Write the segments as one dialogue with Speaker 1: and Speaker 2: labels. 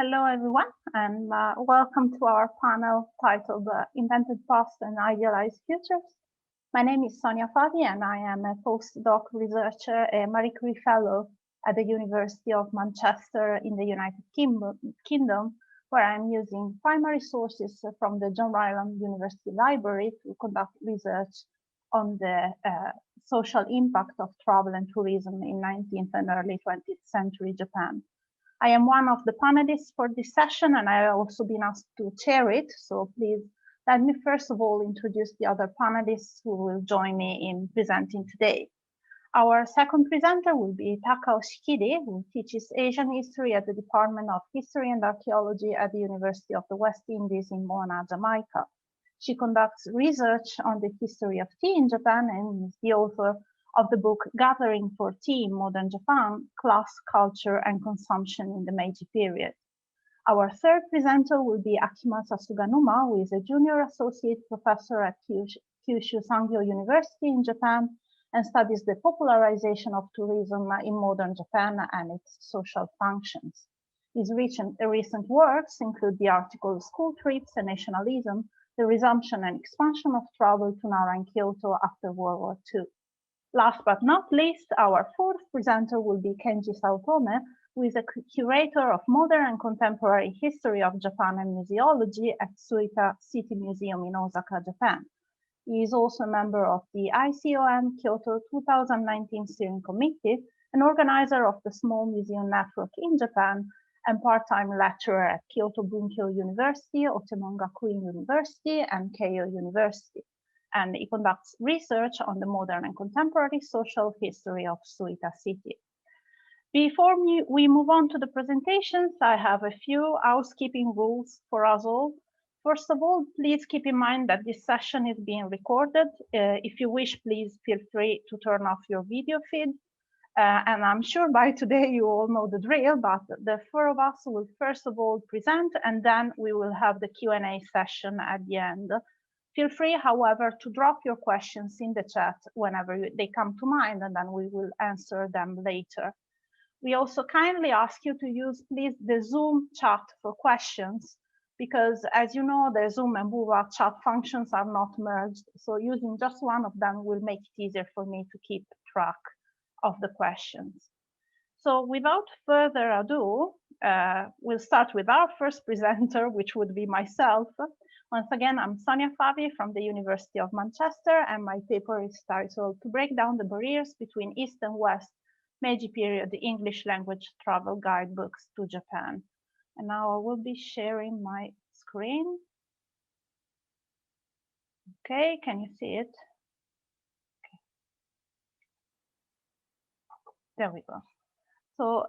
Speaker 1: Hello, everyone, and welcome to our panel titled Invented Past and Idealized Futures. My name is Sonia Fadi, and I am a postdoc researcher, a Marie Curie Fellow at the University of Manchester in the United Kingdom, where I'm using primary sources from the John Ryland University Library to conduct research on the social impact of travel and tourism in 19th and early 20th century Japan. I am one of the panelists for this session, and I have also been asked to chair it. So please let me first of all introduce the other panelists who will join me in presenting today. Our second presenter will be Takao Shikide, who teaches Asian history at the Department of History and Archaeology at the University of the West Indies in Moana, Jamaica. She conducts research on the history of tea in Japan and is the author of the book Gathering for Tea in Modern Japan, Class, Culture and Consumption in the Meiji Period. Our third presenter will be Akimasa Suganuma, who is a junior associate professor at Kyushu Sangyo University in Japan and studies the popularization of tourism in modern Japan and its social functions. His recent works include the article School Trips and Nationalism, the Resumption and Expansion of Travel to Nara and Kyoto after World War II. Last but not least, our fourth presenter will be Kenji Saotome, who is a curator of modern and contemporary history of Japan and museology at Suita City Museum in Osaka, Japan. He is also a member of the ICOM Kyoto 2019 Steering Committee, an organizer of the Small Museum Network in Japan, and part-time lecturer at Kyoto Bunkyo University, Otemon Gakuin University, and Keio University. And he conducts research on the modern and contemporary social history of Suita City. Before we move on to the presentations, I have a few housekeeping rules for us all. First of all, please keep in mind that this session is being recorded. If you wish, please feel free to turn off your video feed. And I'm sure by today you all know the drill, but the four of us will first of all present, and then we will have the Q&A session at the end. Feel free, however, to drop your questions in the chat whenever they come to mind, and then we will answer them later. We also kindly ask you to use, please, the Zoom chat for questions, because as you know, the Zoom and Buva chat functions are not merged. So using just one of them will make it easier for me to keep track of the questions. So without further ado, we'll start with our first presenter, which would be myself. Once again, I'm Sonia Favi from the University of Manchester, and my paper is titled To Break Down the Barriers Between East and West Meiji Period English Language Travel Guidebooks to Japan. And now I will be sharing my screen. Okay, can you see it? Okay. There we go. So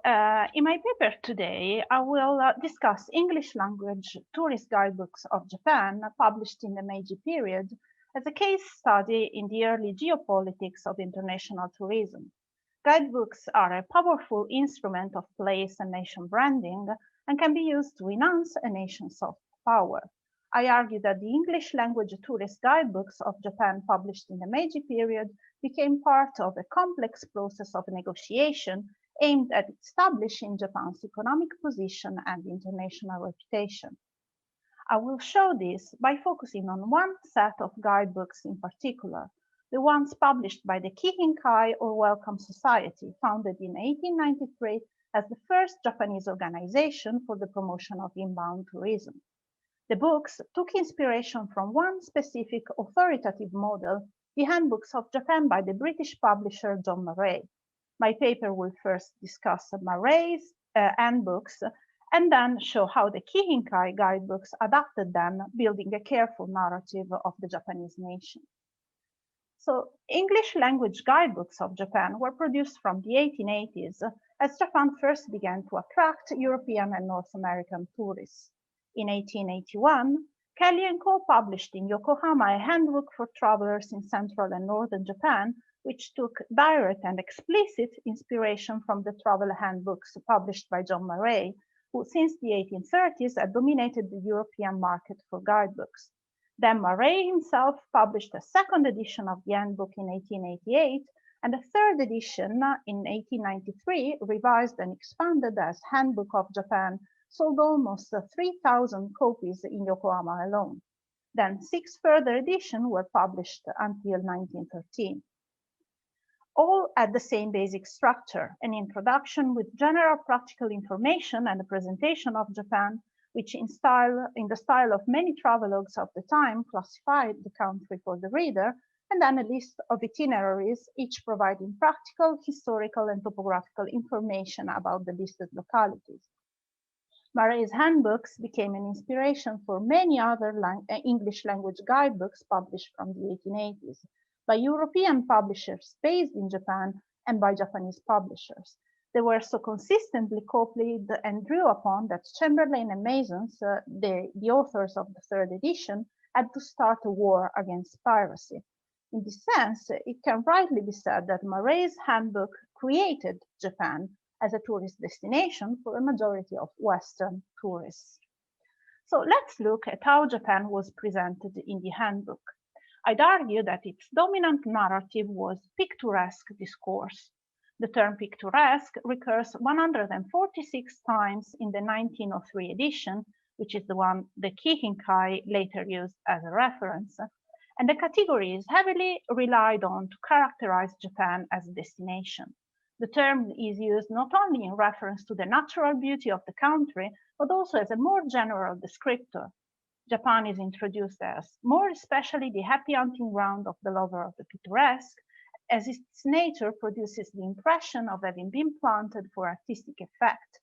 Speaker 1: in my paper today, I will discuss English language tourist guidebooks of Japan published in the Meiji period as a case study in the early geopolitics of international tourism. Guidebooks are a powerful instrument of place and nation branding and can be used to enhance a nation's soft power. I argue that the English language tourist guidebooks of Japan published in the Meiji period became part of a complex process of negotiation aimed at establishing Japan's economic position and international reputation. I will show this by focusing on one set of guidebooks in particular, the ones published by the Kihinkai or Welcome Society, founded in 1893 as the first Japanese organization for the promotion of inbound tourism. The books took inspiration from one specific authoritative model, the Handbooks of Japan by the British publisher John Murray. My paper will first discuss Murray's handbooks and then show how the Kihinkai guidebooks adapted them, building a careful narrative of the Japanese nation. So English language guidebooks of Japan were produced from the 1880s as Japan first began to attract European and North American tourists. In 1881, Kelly & Co. published in Yokohama a handbook for travelers in central and northern Japan, which took direct and explicit inspiration from the travel handbooks published by John Murray, who since the 1830s had dominated the European market for guidebooks. Then Murray himself published a second edition of the handbook in 1888 and a third edition in 1893, revised and expanded as Handbook of Japan sold almost 3,000 copies in Yokohama alone. Then 6 further editions were published until 1913. All had the same basic structure, an introduction with general practical information and a presentation of Japan, which in the style of many travelogues of the time classified the country for the reader, and then a list of itineraries, each providing practical, historical, and topographical information about the listed localities. Murray's handbooks became an inspiration for many other English language guidebooks published from the 1880s by European publishers based in Japan and by Japanese publishers. They were so consistently copied and drew upon that Chamberlain and Masons, the authors of the third edition, had to start a war against piracy. In this sense, it can rightly be said that Murray's handbook created Japan as a tourist destination for a majority of Western tourists. So let's look at how Japan was presented in the handbook. I'd argue that its dominant narrative was picturesque discourse. The term picturesque recurs 146 times in the 1903 edition, which is the one the Kihinkai later used as a reference, and the category is heavily relied on to characterize Japan as a destination. The term is used not only in reference to the natural beauty of the country, but also as a more general descriptor. Japan is introduced as more especially the happy hunting ground of the lover of the picturesque, as its nature produces the impression of having been planted for artistic effect.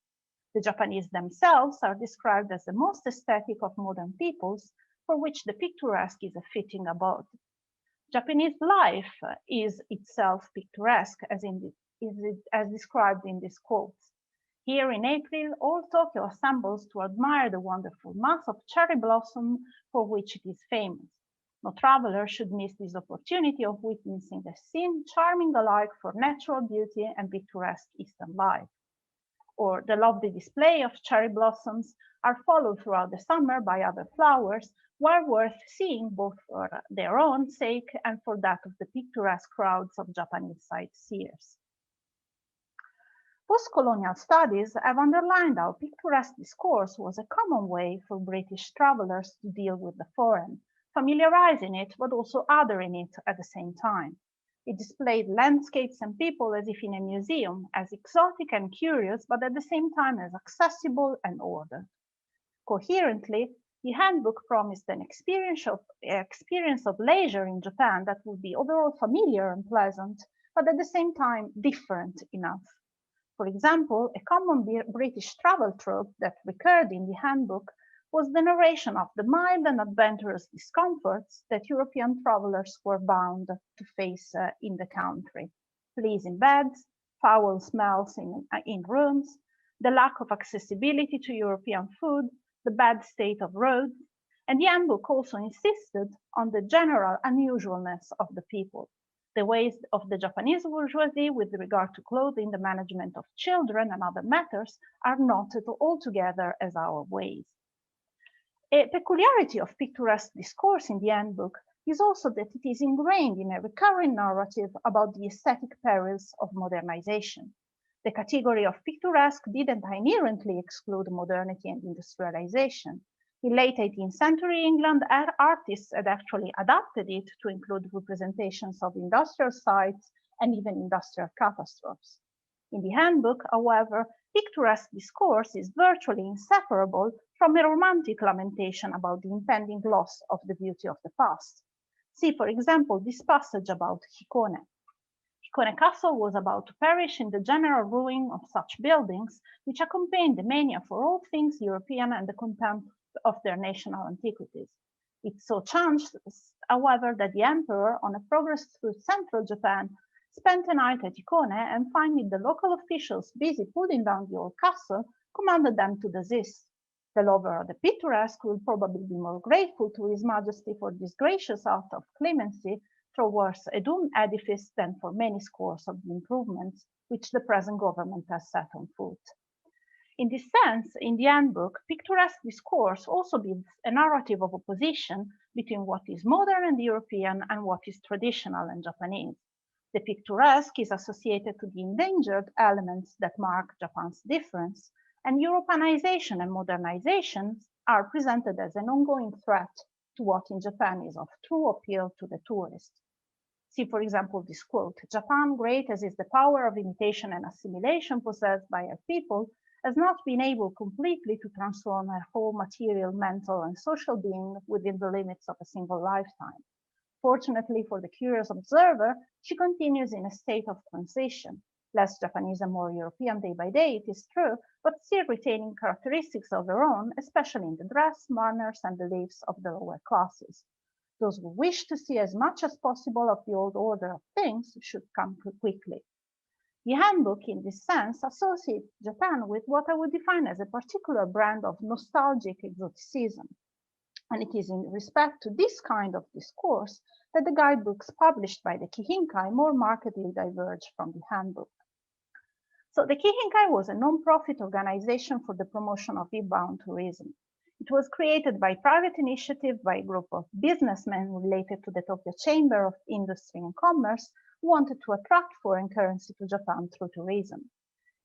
Speaker 1: The Japanese themselves are described as the most aesthetic of modern peoples, for which the picturesque is a fitting abode. Japanese life is itself picturesque, as described in these quotes. Here in April, all Tokyo assembles to admire the wonderful mass of cherry blossom for which it is famous. No traveler should miss this opportunity of witnessing a scene charming alike for natural beauty and picturesque Eastern life. Or the lovely display of cherry blossoms are followed throughout the summer by other flowers, were worth seeing both for their own sake and for that of the picturesque crowds of Japanese sightseers. Post-colonial studies have underlined how picturesque discourse was a common way for British travelers to deal with the foreign, familiarizing it but also othering it at the same time. It displayed landscapes and people as if in a museum, as exotic and curious, but at the same time as accessible and ordered. Coherently, the handbook promised an experience of leisure in Japan that would be overall familiar and pleasant, but at the same time different enough. For example, a common British travel trope that recurred in the handbook was the narration of the mild and adventurous discomforts that European travelers were bound to face in the country. Fleas in beds, foul smells in rooms, the lack of accessibility to European food, the bad state of roads, and the handbook also insisted on the general unusualness of the people. The ways of the Japanese bourgeoisie with regard to clothing, the management of children, and other matters are not altogether as our ways. A peculiarity of picturesque discourse in the handbook is also that it is ingrained in a recurring narrative about the aesthetic perils of modernization. The category of picturesque didn't inherently exclude modernity and industrialization. In late 18th century England, artists had actually adapted it to include representations of industrial sites and even industrial catastrophes. In the handbook, however, picturesque discourse is virtually inseparable from a romantic lamentation about the impending loss of the beauty of the past. See, for example, this passage about Hikone. Hikone Castle was about to perish in the general ruin of such buildings, which accompanied the mania for all things European and the contempt of their national antiquities. It so chanced, however, that the emperor, on a progress through central Japan, spent a night at Hikone and finding the local officials busy pulling down the old castle, commanded them to desist. The lover of the picturesque will probably be more grateful to His Majesty for this gracious act of clemency towards a doomed edifice than for many scores of the improvements which the present government has set on foot. In this sense, in the handbook, picturesque discourse also builds a narrative of opposition between what is modern and European and what is traditional and Japanese. The picturesque is associated to the endangered elements that mark Japan's difference, And Europeanization and modernization are presented as an ongoing threat to what in Japan is of true appeal to the tourist. See, for example, this quote: "Japan, great as is the power of imitation and assimilation possessed by her people, has not been able completely to transform her whole material, mental, and social being within the limits of a single lifetime. Fortunately for the curious observer, she continues in a state of transition, less Japanese and more European day by day, it is true, but still retaining characteristics of her own, especially in the dress, manners, and beliefs of the lower classes. Those who wish to see as much as possible of the old order of things should come quickly." The handbook, in this sense, associates Japan with what I would define as a particular brand of nostalgic exoticism. And it is in respect to this kind of discourse that the guidebooks published by the Kihinkai more markedly diverge from the handbook. So the Kihinkai was a non-profit organization for the promotion of inbound tourism. It was created by private initiative by a group of businessmen related to the Tokyo Chamber of Industry and Commerce who wanted to attract foreign currency to Japan through tourism.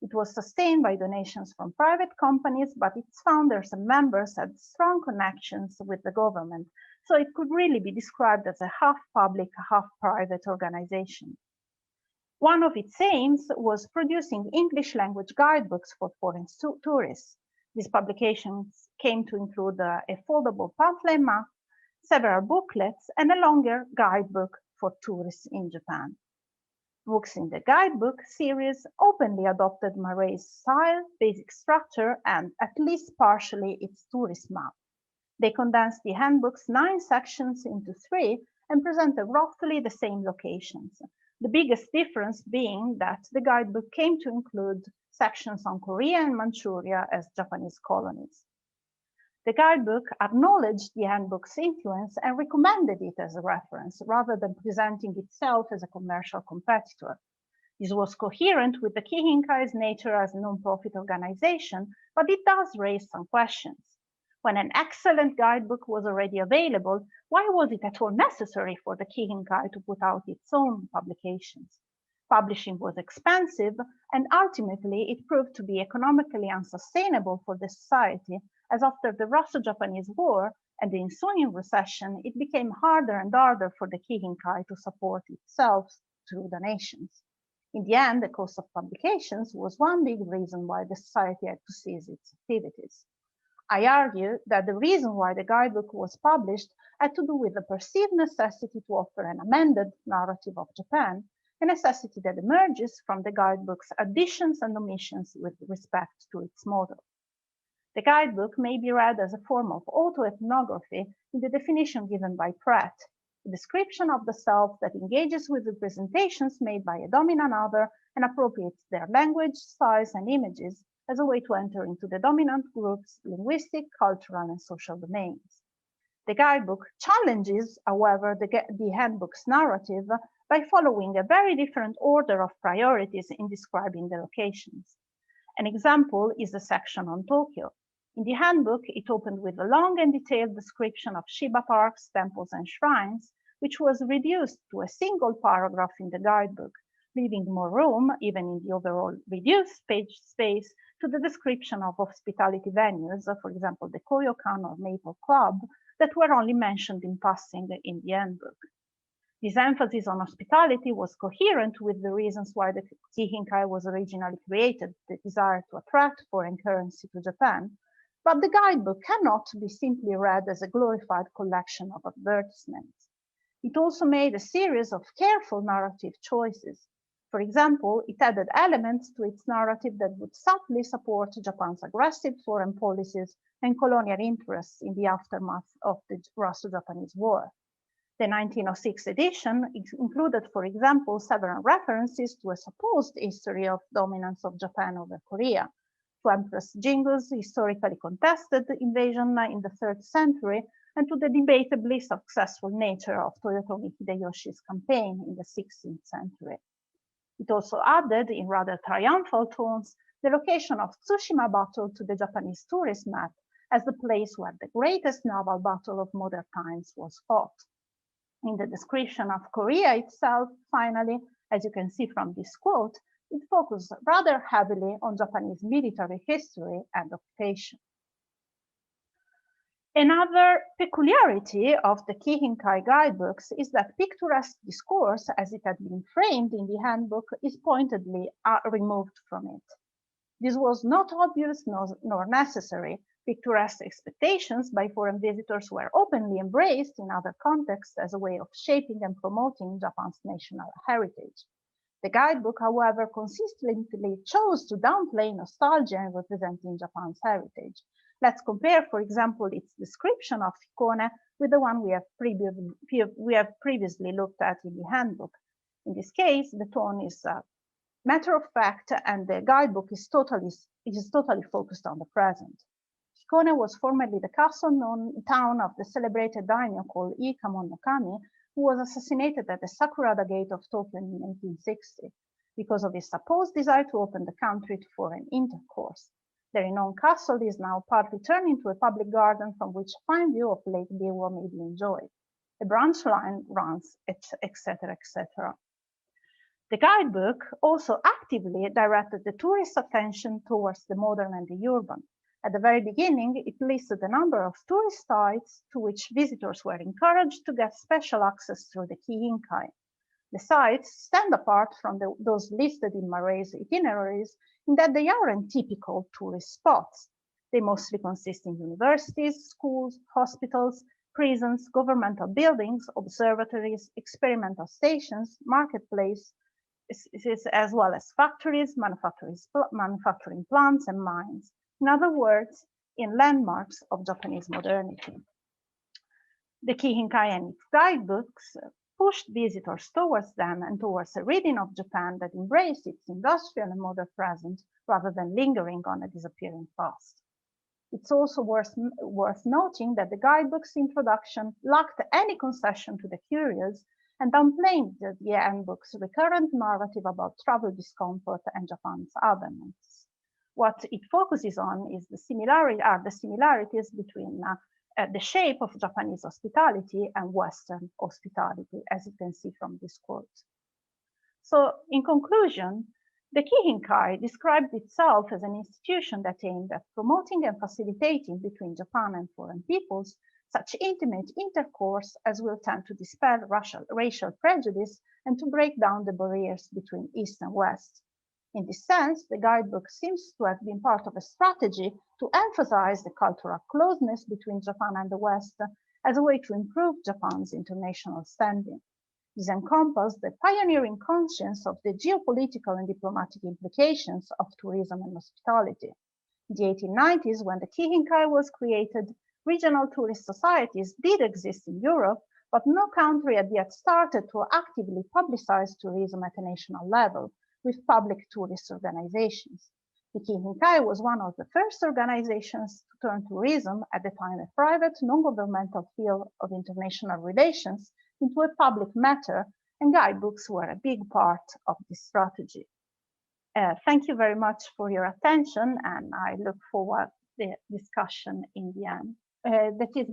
Speaker 1: It was sustained by donations from private companies, but its founders and members had strong connections with the government, so it could really be described as a half-public, half-private organization. One of its aims was producing English language guidebooks for foreign tourists. These publications came to include a foldable pamphlet map, several booklets, and a longer guidebook for tourists in Japan. Books in the guidebook series openly adopted Murray's style, basic structure, and at least partially its tourist map. They condensed the handbook's 9 sections into 3 and presented roughly the same locations. The biggest difference being that the guidebook came to include sections on Korea and Manchuria as Japanese colonies. The guidebook acknowledged the handbook's influence and recommended it as a reference, rather than presenting itself as a commercial competitor. This was coherent with the Kihinkai's nature as a non-profit organization, but it does raise some questions. When an excellent guidebook was already available, why was it at all necessary for the Kihinkai to put out its own publications? Publishing was expensive, and ultimately it proved to be economically unsustainable for the society, as after the Russo-Japanese War and the ensuing recession, it became harder and harder for the Kihinkai to support itself through donations. In the end, the cost of publications was one big reason why the society had to cease its activities. I argue that the reason why the guidebook was published had to do with the perceived necessity to offer an amended narrative of Japan, a necessity that emerges from the guidebook's additions and omissions with respect to its model. The guidebook may be read as a form of autoethnography in the definition given by Pratt, a description of the self that engages with representations made by a dominant other and appropriates their language, size, and images as a way to enter into the dominant group's linguistic, cultural, and social domains. The guidebook challenges, however, the handbook's narrative by following a very different order of priorities in describing the locations. An example is the section on Tokyo. In the handbook, it opened with a long and detailed description of Shiba parks, temples, and shrines, which was reduced to a single paragraph in the guidebook, leaving more room, even in the overall reduced page space, to the description of hospitality venues, for example, the Koyokan or Maple Club, that were only mentioned in passing in the handbook. This emphasis on hospitality was coherent with the reasons why the Kihinkai was originally created, the desire to attract foreign currency to Japan, but the guidebook cannot be simply read as a glorified collection of advertisements. It also made a series of careful narrative choices. For example, it added elements to its narrative that would subtly support Japan's aggressive foreign policies and colonial interests in the aftermath of the Russo-Japanese War. The 1906 edition included, for example, several references to a supposed history of dominance of Japan over Korea, to Empress Jingu's historically contested invasion in the 3rd century, and to the debatably successful nature of Toyotomi Hideyoshi's campaign in the 16th century. It also added, in rather triumphal tones, the location of Tsushima Battle to the Japanese tourist map as the place where the greatest naval battle of modern times was fought. In the description of Korea itself, finally, as you can see from this quote, it focused rather heavily on Japanese military history and occupation. Another peculiarity of the Kihinkai guidebooks is that picturesque discourse, as it had been framed in the handbook, is pointedly removed from it. This was not obvious nor necessary. Picturesque expectations by foreign visitors were openly embraced in other contexts as a way of shaping and promoting Japan's national heritage. The guidebook, however, consistently chose to downplay nostalgia in representing Japan's heritage. Let's compare, for example, its description of Hikone with the one we have previously looked at in the handbook. In this case, the tone is matter of fact, and the guidebook is totally focused on the present. Hikone was formerly the castle town of the celebrated daimyo called Ikamon no Kami, who was assassinated at the Sakurada Gate of Tokyo in 1960 because of his supposed desire to open the country to foreign intercourse. The renowned castle is now partly turned into a public garden from which a fine view of Lake Biwa may be enjoyed. A branch line runs, etc., etc. The guidebook also actively directed the tourist attention towards the modern and the urban. At the very beginning, it listed a number of tourist sites to which visitors were encouraged to get special access through the Kihinkai. The sites stand apart from those listed in Murray's itineraries in that they aren't typical tourist spots. They mostly consist in universities, schools, hospitals, prisons, governmental buildings, observatories, experimental stations, marketplaces, as well as factories, manufacturing plants, and mines. In other words, in landmarks of Japanese modernity. The Kihinkai and its guidebooks pushed visitors towards them and towards a reading of Japan that embraced its industrial and modern present rather than lingering on a disappearing past. It's also worth noting that the guidebook's introduction lacked any concession to the curious and downplayed the handbook's recurrent narrative about travel discomfort and Japan's otherness. What it focuses on is the similarities between the shape of Japanese hospitality and Western hospitality, as you can see from this quote. So in conclusion, the Kihinkai described itself as an institution that aimed at promoting and facilitating between Japan and foreign peoples such intimate intercourse as will tend to dispel racial prejudice and to break down the barriers between East and West. In this sense, the guidebook seems to have been part of a strategy to emphasize the cultural closeness between Japan and the West as a way to improve Japan's international standing. This encompassed the pioneering conscience of the geopolitical and diplomatic implications of tourism and hospitality. In the 1890s, when the Kihinkai was created, regional tourist societies did exist in Europe, but no country had yet started to actively publicize tourism at a national level with public tourist organizations. The Kihinkai was one of the first organizations to turn tourism, at the time a private, non-governmental field of international relations, into a public matter, and guidebooks were a big part of this strategy. Thank you very much for your attention, and I look forward to the discussion in the end. That is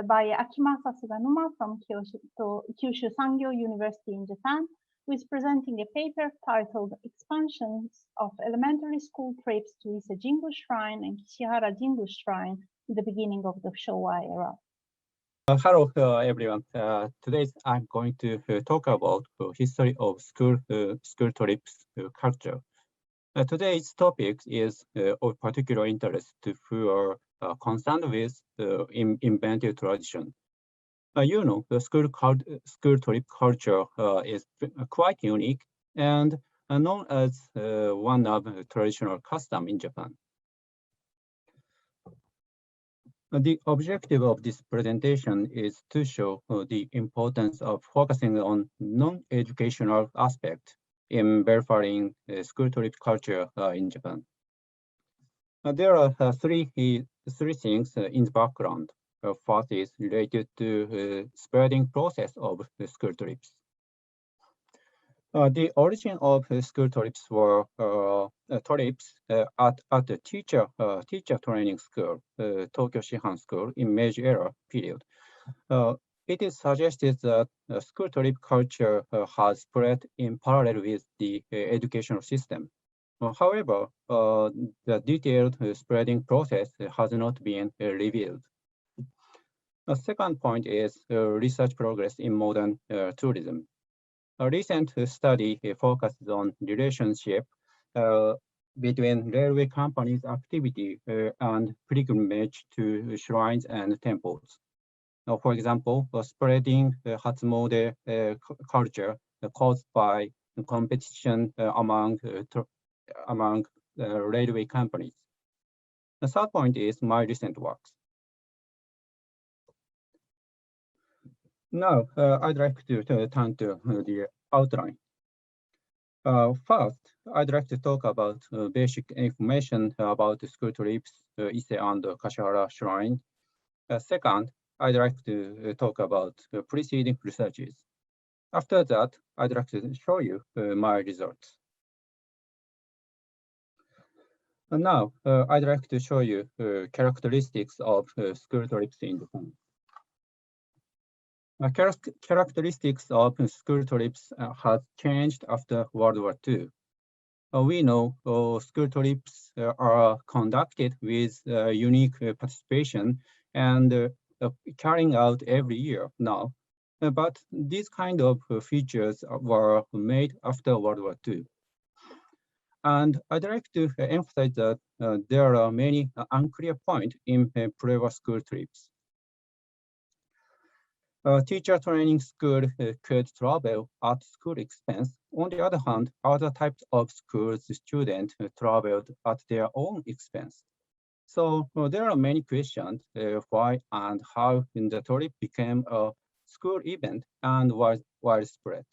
Speaker 1: by Akimasa Suganuma from Kyushu Sangyo University in Japan, who is presenting a paper titled Expansions of Elementary School Trips to Ise Jingu Shrine and Kishihara Jingu Shrine in the beginning of the Showa era.
Speaker 2: Hello, everyone. Today I'm going to talk about the history of school trips culture. Today's topic is of particular interest to who are concerned with inventive tradition. You know, the school trip culture is quite unique and known as one of the traditional customs in Japan. The objective of this presentation is to show the importance of focusing on non-educational aspects in verifying school trip culture in Japan. There are three things in the background. First is related to spreading process of school trips. The origin of school trips were trips at the teacher training school, Tokyo Shihan School in Meiji era period. It is suggested that school trip culture has spread in parallel with the educational system. However, the detailed spreading process has not been revealed. The second point is research progress in modern tourism. A recent study focuses on relationship between railway companies' activity and pilgrimage to shrines and temples. For example, spreading Hatsumode culture caused by competition among railway companies. The third point is my recent works. Now, I'd like to turn to the outline. First, I'd like to talk about basic information about the school trips, Ise and Kashihara Shrine. Second, I'd like to talk about preceding researches. After that, I'd like to show you my results. And now, I'd like to show you characteristics of school trips in Japan. Characteristics of school trips has changed after World War II. We know school trips are conducted with unique participation and carrying out every year now. But these kind of features were made after World War II. And I'd like to emphasize that there are many unclear points in previous school trips. Teacher training school could travel at school expense. On the other hand, other types of schools students traveled at their own expense. So there are many questions why and how the trip became a school event and was widespread.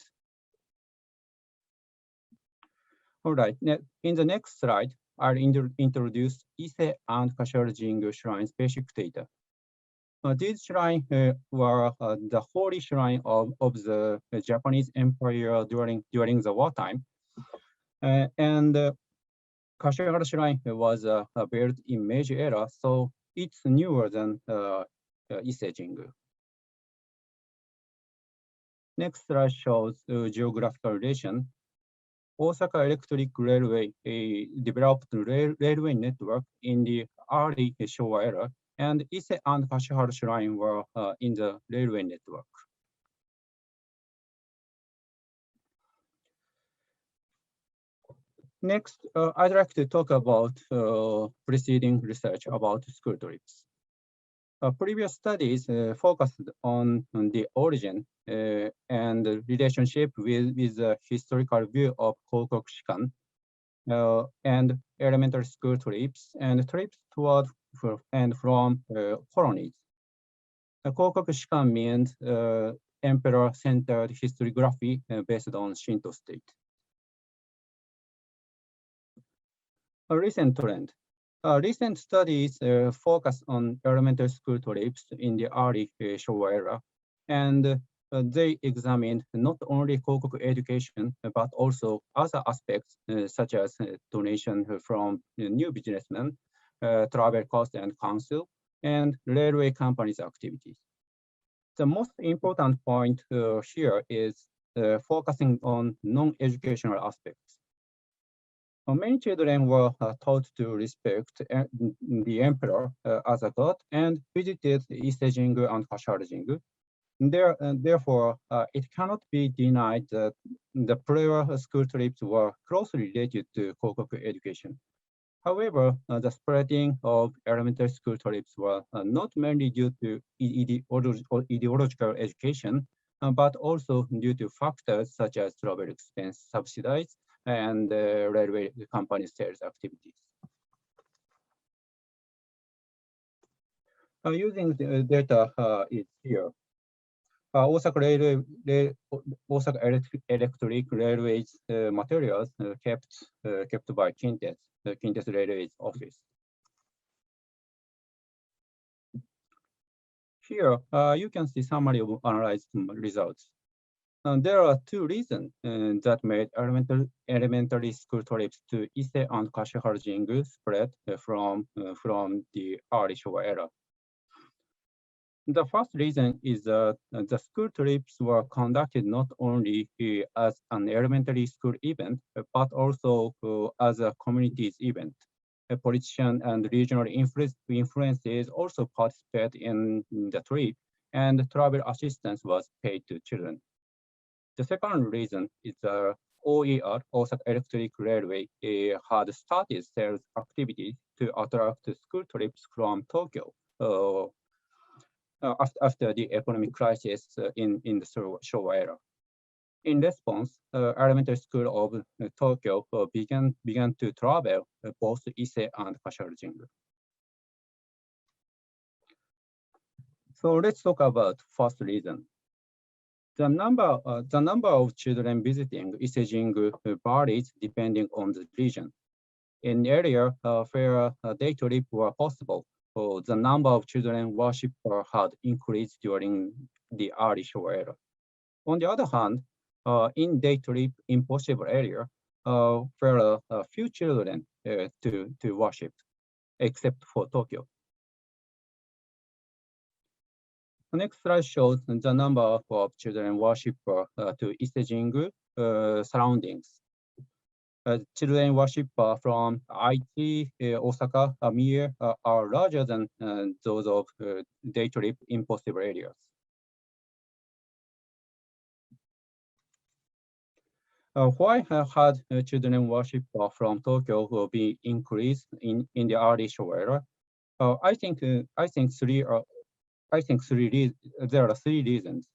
Speaker 2: All right, in the next slide, I'll introduce Ise and Kashihara Jingu Shrine's basic data. These shrines were the holy shrine of the Japanese Empire during the wartime. And Kashihara Shrine was built in Meiji era, so it's newer than Ise Jingu. Next slide shows geographical relation. Osaka Electric Railway developed railway network in the early Showa era, and Ise and Kashihara Shrine were in the railway network. Next, I'd like to talk about preceding research about school trips. Previous studies focused on the origin and the relationship with the historical view of Kokoku Shikan and elementary school trips and trips toward and from colonies. Kokoku Shikan means emperor-centered historiography based on Shinto state. A recent trend. Recent studies focus on elementary school trips in the early Showa era, and they examined not only Kokoku education, but also other aspects such as donation from new businessmen, travel cost and council, and railway companies' activities. The most important point here is focusing on non-educational aspects. Many children were taught to respect the emperor as a god and visited Ise Jingu and Kashihara Jingu. Therefore, it cannot be denied that the prior school trips were closely related to Kokoku education. However, the spreading of elementary school trips were not mainly due to ideological education, but also due to factors such as travel expense subsidized and railway company sales activities. Using the data is here. Osaka Electric Railways materials kept by Kintetsu Railways office. Here, you can see summary of analyzed results. There are two reasons that made elementary school trips to Ise and Kashihara Jingu spread from the early Showa era. The first reason is that the school trips were conducted not only as an elementary school event, but also as a community's event. Politicians and regional influences also participate in the trip, and travel assistance was paid to children. The second reason is the OER, Osaka Electric Railway, had started sales activities to attract school trips from Tokyo after the economic crisis in the Showa era. In response, elementary school of Tokyo began to travel both Ise and Kashihara Jingu. So let's talk about first reason. The number of children visiting Ise Jingu varies depending on the region. In area where day trip were possible, the number of children worshippers had increased during the early Showa era. On the other hand, in day trip impossible area, where few children to worship, except for Tokyo. The next slide shows the number of children worshippers to Ise Jingu surroundings. Children worshippers from Aichi, Osaka, Mie are larger than those of day trip impossible areas. Why had children worship from Tokyo be increased in the early Showa era? I think there are three reasons.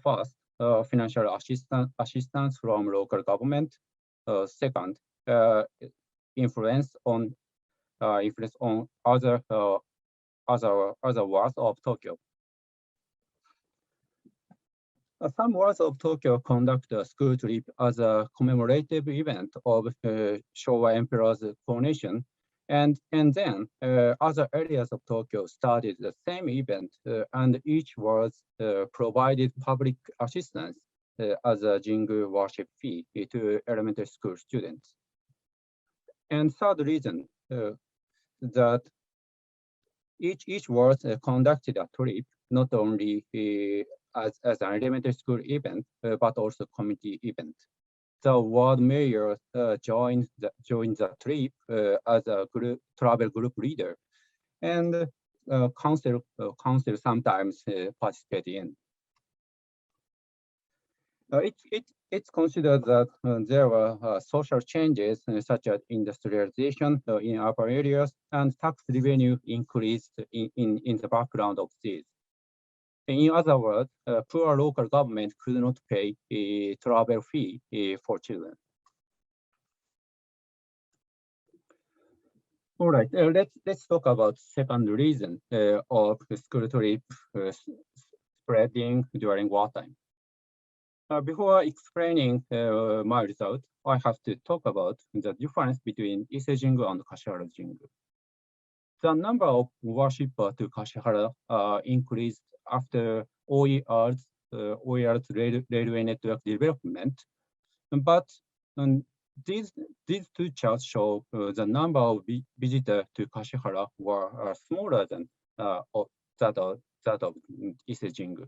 Speaker 2: First, financial assistance from local government. Second, influence on other wards of Tokyo. Some wards of Tokyo conduct a school trip as a commemorative event of Showa Emperor's coronation, and then other areas of Tokyo started the same event, and each ward provided public assistance as a Jingu worship fee to elementary school students. And third reason, that each ward conducted a trip not only as an elementary school event, but also community event. The ward mayor joined the trip as a travel group leader, and council sometimes participate in. It's considered that there were social changes such as industrialization in urban areas, and tax revenue increased in the background of these. In other words, poor local government could not pay a travel fee for children. All right, let's talk about second reason of school trip spreading during wartime. Before explaining my result, I have to talk about the difference between Ise Jingu and Kashihara Jingu. The number of worshippers to Kashihara increased after OER's railway network development, but these two charts show the number of visitors to Kashihara were smaller than that of Ise Jingu.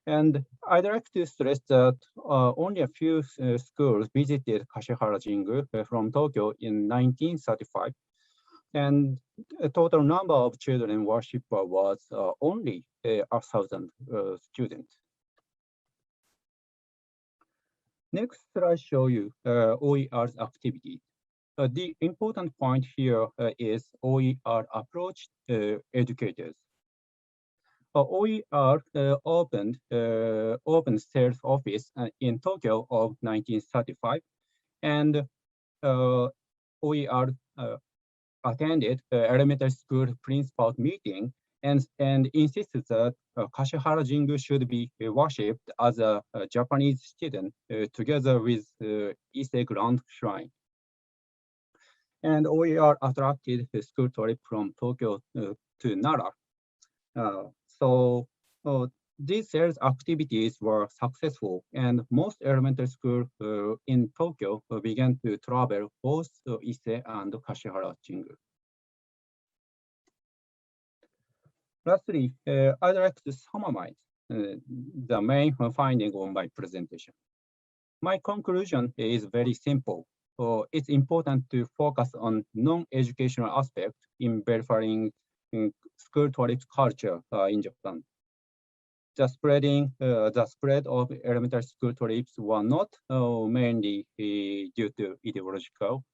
Speaker 2: And I'd like to stress that only a few schools visited Kashihara Jingu from Tokyo in 1935. And the total number of children worshippers was only 1,000 students. Next slide show you OER's activities. The important point here is OER approach educators. OER opened sales office in Tokyo of 1935, and OER attended elementary school principal meeting and insisted that Kashihara Jingu should be worshipped as a Japanese student together with Ise Grand Shrine. And OER attracted a school trip from Tokyo to Nara. So these sales activities were successful, and most elementary schools in Tokyo began to travel both Ise and Kashihara Jingu. Lastly, I'd like to summarize the main finding of my presentation. My conclusion is very simple. It's important to focus on non-educational aspects in verifying school trips culture in Japan. The spread of elementary school trips were not mainly due to ideological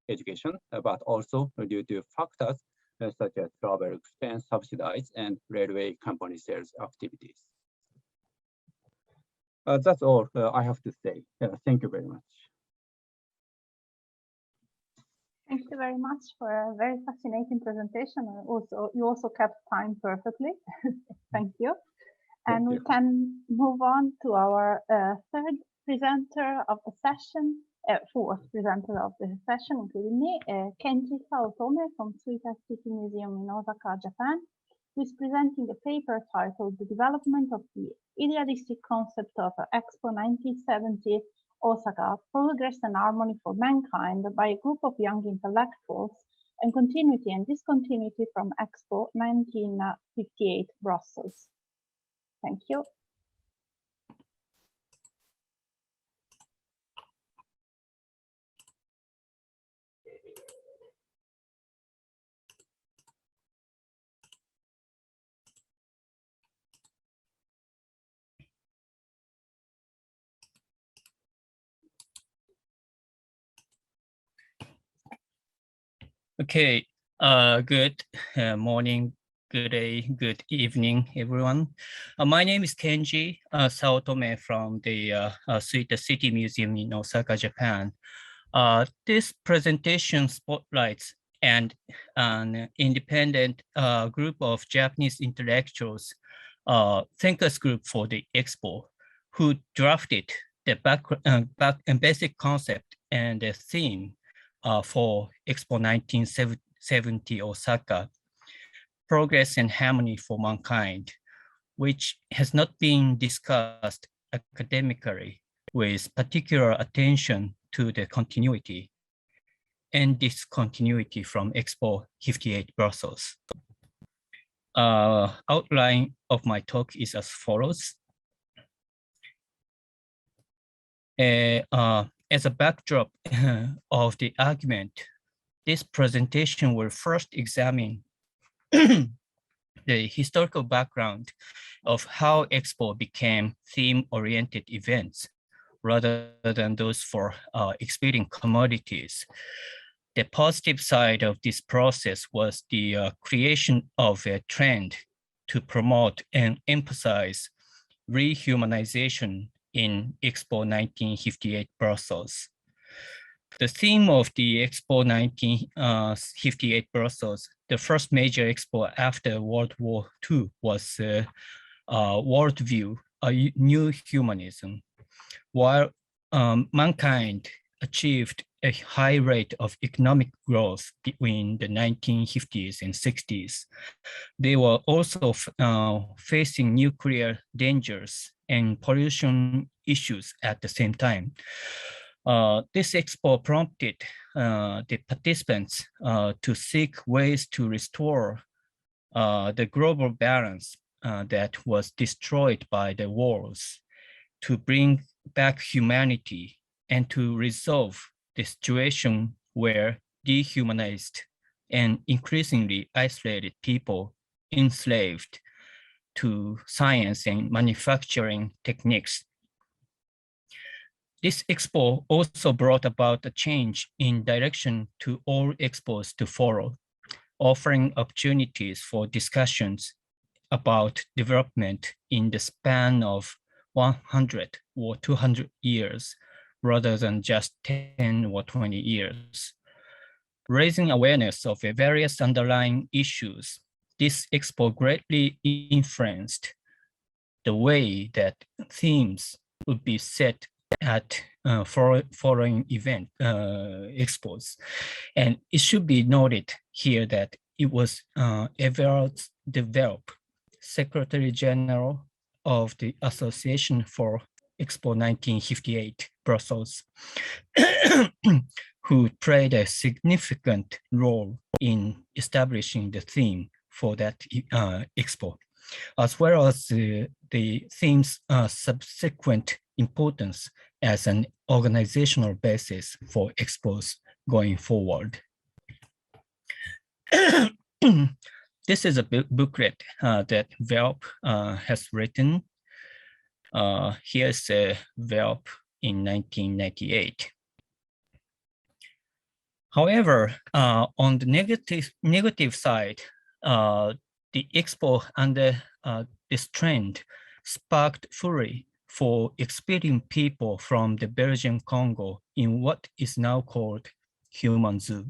Speaker 2: education, but also due to factors such as travel expense subsidies and railway company sales activities. That's all I have to say. Thank you very much.
Speaker 1: Thank you very much for a very fascinating presentation. You also kept time perfectly. Thank you. And we can move on to our third presenter of the session, fourth presenter of the session, including me, Kenji Saotome from Oer City Museum in Osaka, Japan, who is presenting a paper titled The Development of the Idealistic Concept of Expo 1970 Osaka, Progress and Harmony for Mankind by a group of young intellectuals, and Continuity and Discontinuity from Expo 1958 Brussels. Thank you.
Speaker 3: Okay, good morning, good day, good evening, everyone. My name is Kenji Saotome from the Oer City Museum in Osaka, Japan. This presentation spotlights an independent group of Japanese intellectuals, thinkers group for the Expo, who drafted the basic concept and the theme for Expo 1970 Osaka, Progress and Harmony for Mankind, which has not been discussed academically with particular attention to the continuity and discontinuity from Expo 58 Brussels. Outline of my talk is as follows. As a backdrop of the argument, this presentation will first examine the historical background of how Expo became theme-oriented events rather than those for expediting commodities. The positive side of this process was the creation of a trend to promote and emphasize rehumanization in Expo 1958 Brussels. The theme of the Expo 1958 Brussels, the first major expo after World War II, was Worldview, a New Humanism. While mankind achieved a high rate of economic growth between the 1950s and 60s, they were also facing nuclear dangers and pollution issues at the same time. This expo prompted the participants to seek ways to restore the global balance that was destroyed by the wars, to bring back humanity and to resolve the situation where dehumanized and increasingly isolated people enslaved to science and manufacturing techniques. This expo also brought about a change in direction to all expos to follow, offering opportunities for discussions about development in the span of 100 or 200 years, rather than just 10 or 20 years. Raising awareness of the various underlying issues, this expo greatly influenced the way that themes would be set at following event expos. And it should be noted here that it was Everard Develop, Secretary General of the Association for Expo 1958 Brussels, who played a significant role in establishing the theme for that expo, as well as the theme's subsequent importance as an organizational basis for expos going forward. This is a booklet that VELP has written. Here's a VELP in 1998. However, on the negative side, the expo under this trend sparked fury for expelling people from the Belgian Congo in what is now called human zoo.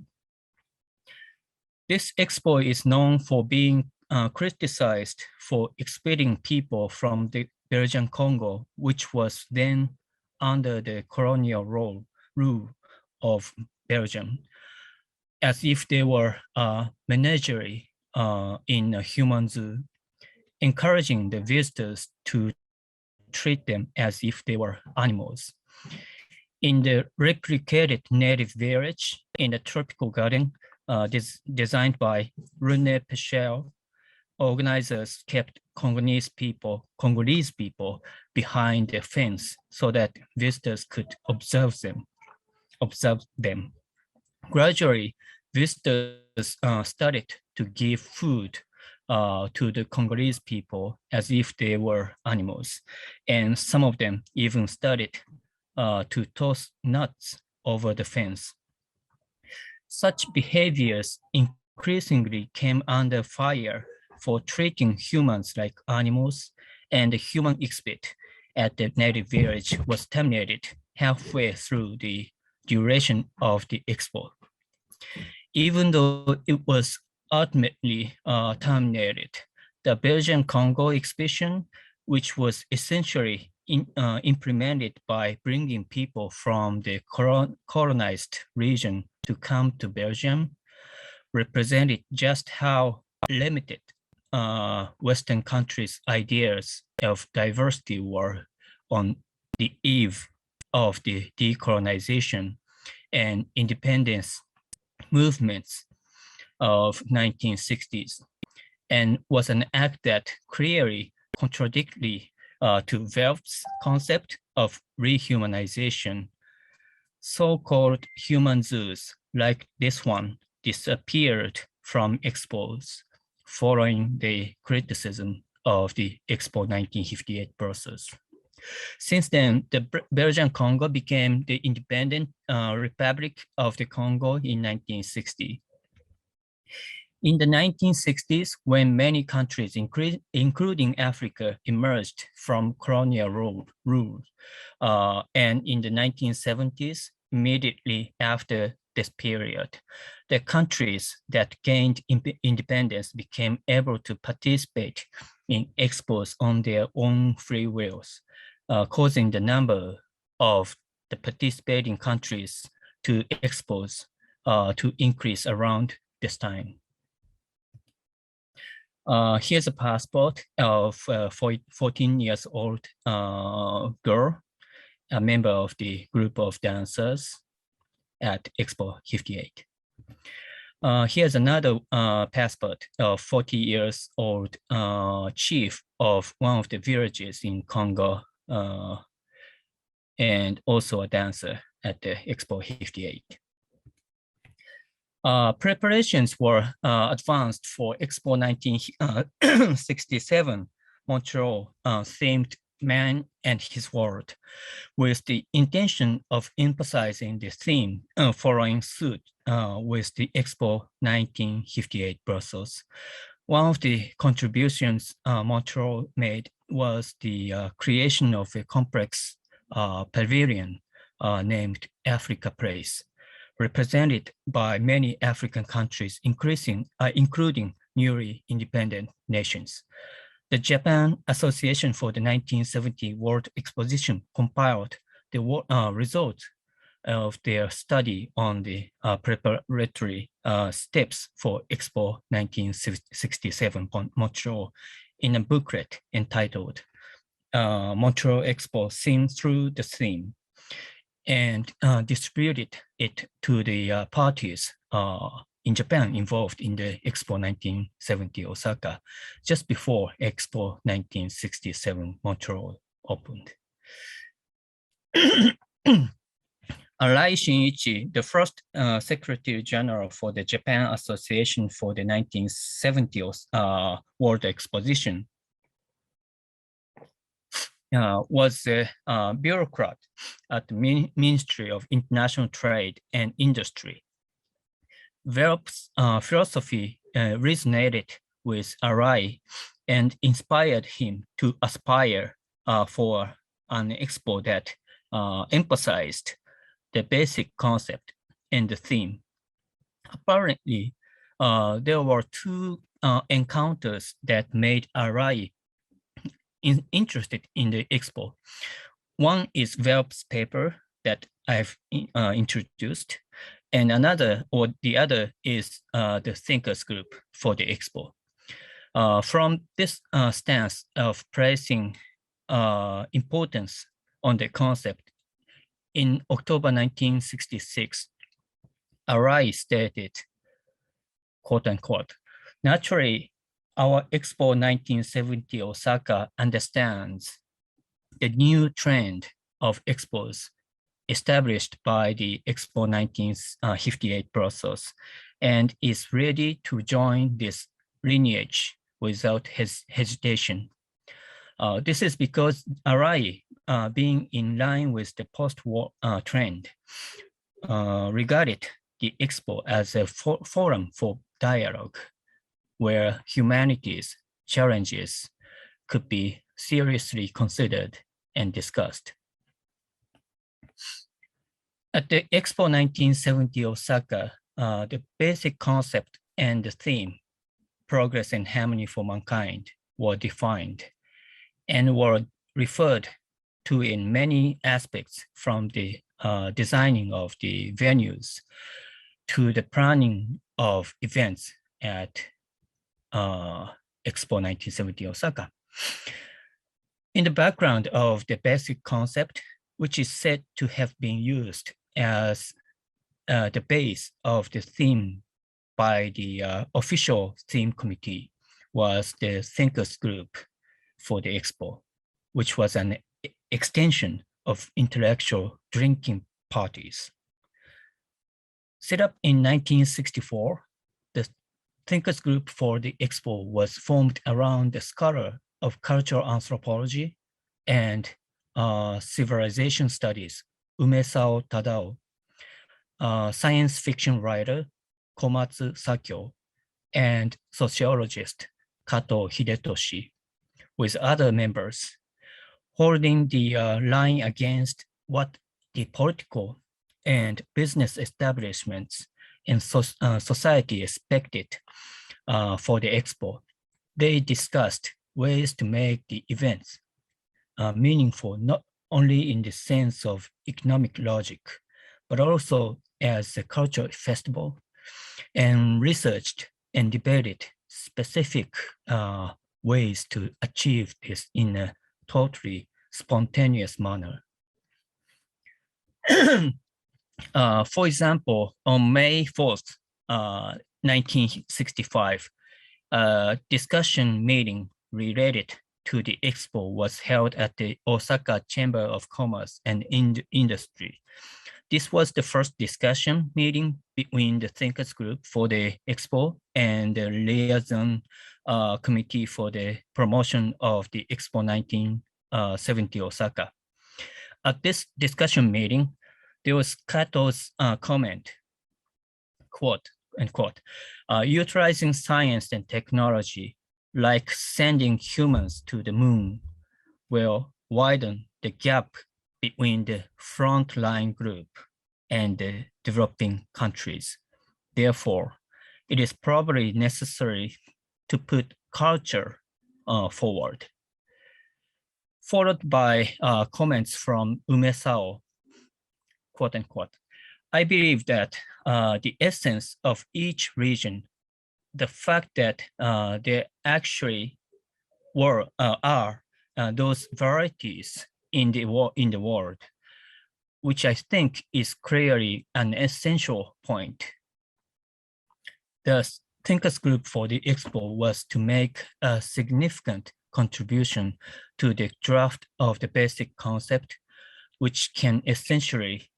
Speaker 3: This expo is known for being criticized for expelling people from the Belgian Congo, which was then under the colonial rule of Belgium, as if they were a menagerie in a human zoo, encouraging the visitors to treat them as if they were animals. In the replicated native village in the tropical garden, designed by René Pechel, organizers kept Congolese people behind the fence so that visitors could observe them. Gradually, visitors started to give food to the Congolese people as if they were animals, and some of them even started to toss nuts over the fence. Such behaviors increasingly came under fire for treating humans like animals, and the human exhibit at the native village was terminated halfway through the duration of the expo. Even though it was ultimately terminated, the Belgian Congo exhibition, which was essentially implemented by bringing people from the colonized region to come to Belgium, represented just how limited Western countries' ideas of diversity were on the eve of the decolonization and independence movements of 1960s, and was an act that clearly contradictory to VELP's concept of rehumanization. So-called human zoos like this one disappeared from expos following the criticism of the Expo 1958 process. Since then, the Belgian Congo became the independent Republic of the Congo in 1960. In the 1960s, when many countries, including Africa, emerged from colonial rule, and in the 1970s, immediately after this period, the countries that gained independence became able to participate in expos on their own free wills, causing the number of the participating countries to expos to increase around this time. Here's a passport of a 14 years old girl, a member of the group of dancers at Expo 58. Here's another passport of 40 years old chief of one of the villages in Congo, and also a dancer at the Expo 58. Preparations were advanced for Expo 1967 Montreal themed Man and His World, with the intention of emphasizing the theme following suit with the Expo 1958 Brussels. One of the contributions Montreal made was the creation of a complex pavilion named Africa Place, represented by many African countries, including newly independent nations. The Japan Association for the 1970 World Exposition compiled the results of their study on the preparatory steps for Expo 1967 Montreal in a booklet entitled Montreal Expo Seen Through the Theme, and distributed it to the parties in Japan involved in the Expo 1970 Osaka, just before Expo 1967 Montreal opened. Arai Shinichi, the first Secretary General for the Japan Association for the 1970 World Exposition, was a bureaucrat at the Ministry of International Trade and Industry. Velp's philosophy resonated with Arai and inspired him to aspire for an expo that emphasized the basic concept and the theme. Apparently, there were two encounters that made Arai interested in the expo. One is Velp's paper that I've introduced, and the other is the thinkers group for the expo. From this stance of placing importance on the concept, in October 1966, Arai stated, quote unquote, naturally, our Expo 1970 Osaka understands the new trend of expos established by the Expo 1958 process and is ready to join this lineage without hesitation. This is because Arai, being in line with the post-war trend, regarded the expo as a forum for dialogue where humanity's challenges could be seriously considered and discussed. At the Expo 1970 Osaka, the basic concept and the theme, progress and harmony for mankind, were defined and were referred to in many aspects, from the designing of the venues to the planning of events at Expo 1970 Osaka. In the background of the basic concept, which is said to have been used as the base of the theme by the official theme committee, was the thinkers group for the expo, which was an extension of intellectual drinking parties. Set up in 1964, the thinkers group for the expo was formed around the scholar of cultural anthropology and civilization studies, Umesao Tadao, science fiction writer, Komatsu Sakyo, and sociologist, Kato Hidetoshi, with other members, holding the line against what the political and business establishments in society expected for the expo. They discussed ways to make the events meaningful, not only in the sense of economic logic, but also as a cultural festival, and researched and debated specific ways to achieve this in a totally spontaneous manner. For example, on May 4th, 1965, a discussion meeting related to the expo was held at the Osaka Chamber of Commerce and Industry. This was the first discussion meeting between the thinkers group for the expo and the liaison committee for the promotion of the Expo 1970 Osaka. At this discussion meeting, there was Kato's comment, quote, unquote, utilizing science and technology, like sending humans to the moon, will widen the gap between the frontline group and the developing countries. Therefore, it is probably necessary to put culture forward. Followed by comments from Umesao, quote unquote, I believe that the essence of each region, the fact that there actually are those varieties in the world, which I think is clearly an essential point. The thinkers group for the expo was to make a significant contribution to the draft of the basic concept, which can essentially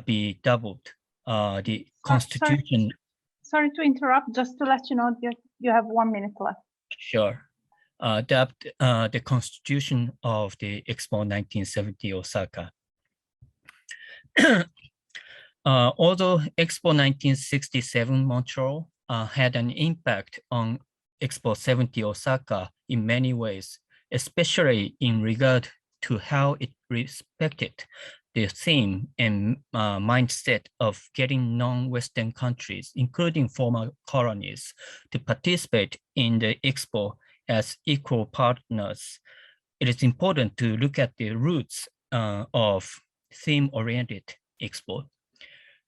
Speaker 3: be doubled the constitution.
Speaker 1: Sorry to interrupt, just to let you know, you have 1 minute left.
Speaker 3: Sure. The constitution of the Expo 1970 Osaka. Although Expo 1967 Montreal had an impact on Expo 70 Osaka in many ways, especially in regard to how it respected the theme and mindset of getting non-Western countries, including former colonies, to participate in the Expo as equal partners. It is important to look at the roots of theme-oriented Expo.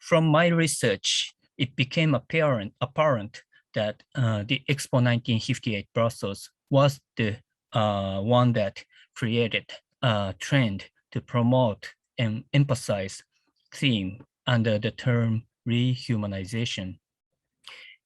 Speaker 3: From my research, it became apparent that the Expo 1958 Brussels was the one that created a trend to promote and emphasize theme under the term rehumanization.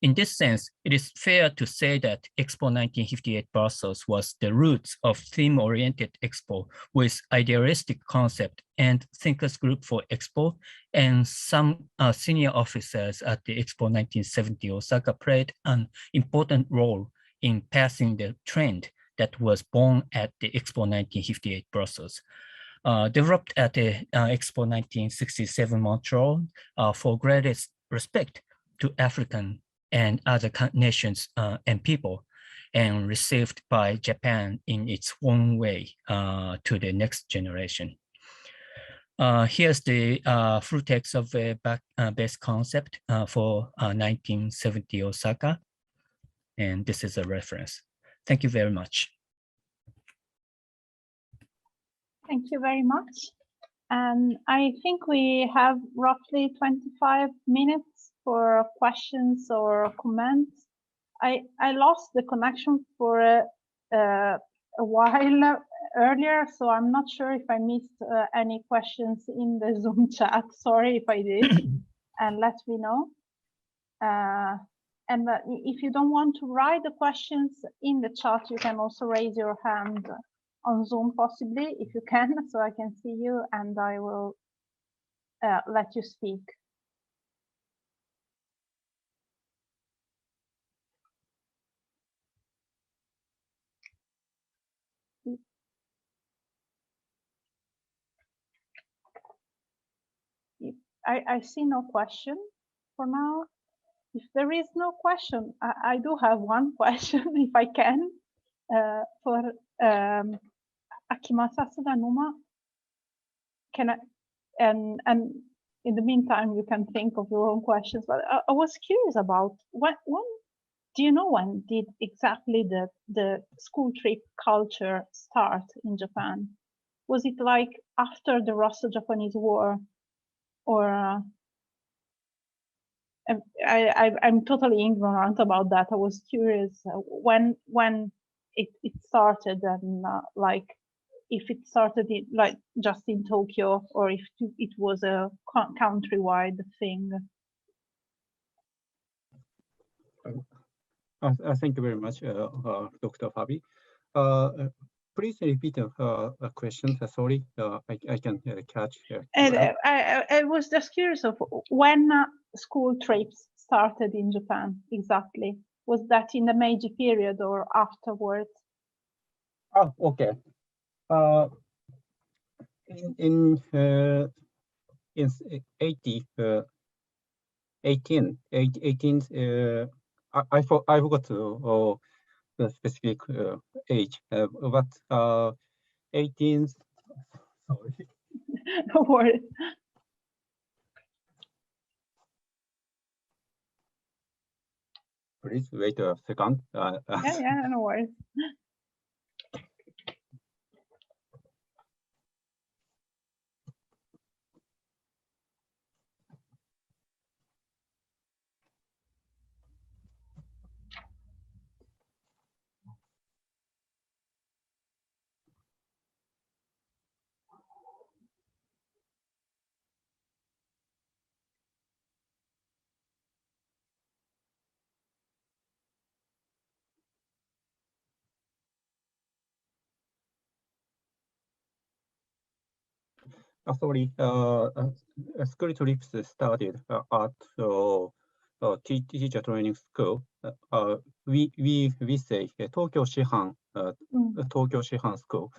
Speaker 3: In this sense, it is fair to say that Expo 1958 Brussels was the roots of theme-oriented Expo with idealistic concept and thinkers group for Expo, and some senior officers at the Expo 1970 Osaka played an important role in passing the trend that was born at the Expo 1958 Brussels. Developed at the Expo 1967 Montreal for greatest respect to African and other nations and people, and received by Japan in its own way to the next generation. Here's the full text of the base concept for 1970 Osaka, and this is a reference. Thank you very much.
Speaker 1: Thank you very much. And I think we have roughly 25 minutes for questions or comments. I lost the connection for a while earlier, so I'm not sure if I missed any questions in the Zoom chat. Sorry if I did, and let me know. And if you don't want to write the questions in the chat, you can also raise your hand on Zoom, possibly, if you can, so I can see you, and I will let you speak. I see no question for now. If there is no question, I do have one question, if I can, for Akimasa Sudanuma. Can I, and in the meantime, you can think of your own questions, but I was curious about when do you know when did exactly the school trip culture start in Japan? Was it like after the Russo-Japanese War, or I'm totally ignorant about that. I was curious when it started, and like if it started like just in Tokyo, or if it was a countrywide thing.
Speaker 2: Thank you very much, Dr. Fabi. Please repeat a question. Sorry, I can catch.
Speaker 1: And I was just curious of when school trips started in Japan exactly. Was that in the Meiji period or afterwards?
Speaker 2: Oh, okay. In 18, I forgot the specific age, but 18th. Sorry.
Speaker 1: No worries.
Speaker 2: Please wait a second.
Speaker 1: Yeah, no worries.
Speaker 2: Sorry, school trips started at teacher training school. We say Tokyo Shihan, Tokyo Shihan School.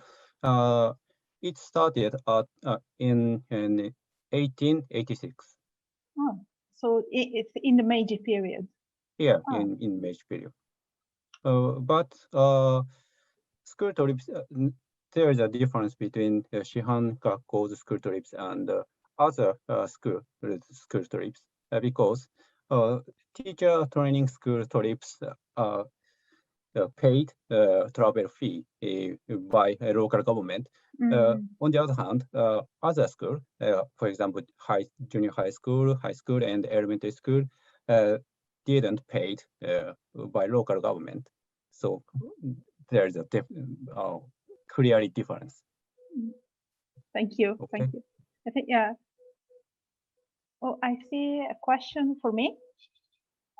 Speaker 2: It started in 1886.
Speaker 1: Oh, so it's in the Meiji period.
Speaker 2: Yeah, in Meiji period. But school trips, there is a difference between Shihan Gakko's school trips and other school trips because teacher training school trips paid travel fee by a local government. On the other hand, other school, for example, junior high school, and elementary school, didn't paid by local government. So there is a clearly difference.
Speaker 1: Thank you.
Speaker 2: Okay.
Speaker 1: Thank you. I think, yeah. Oh, I see a question for me.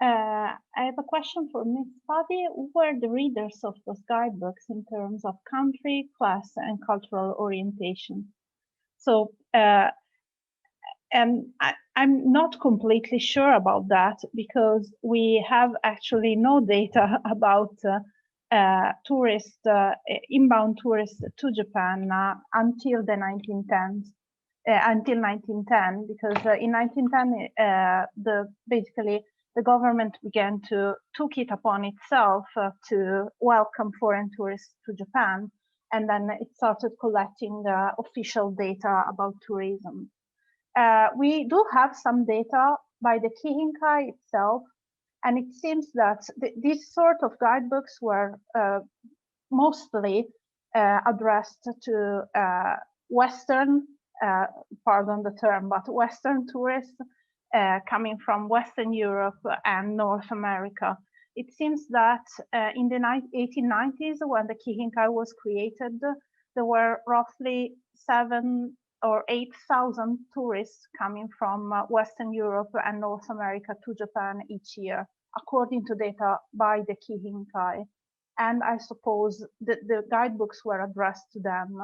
Speaker 1: I have a question for Ms. Fadi. Who were the readers of those guidebooks in terms of country, class, and cultural orientation? So, and I'm not completely sure about that because we have actually no data about inbound tourists to Japan until the 1910s. Until 1910, because in 1910, basically the government began took it upon itself to welcome foreign tourists to Japan, and then it started collecting official data about tourism. We do have some data by the Kihinkai itself, and it seems that these sort of guidebooks were mostly addressed to Western, pardon the term, but Western tourists coming from Western Europe and North America. It seems that in the 1890s, when the Kihinkai was created, there were roughly 7,000 or 8,000 tourists coming from Western Europe and North America to Japan each year, according to data by the Kihinkai. And I suppose that the guidebooks were addressed to them.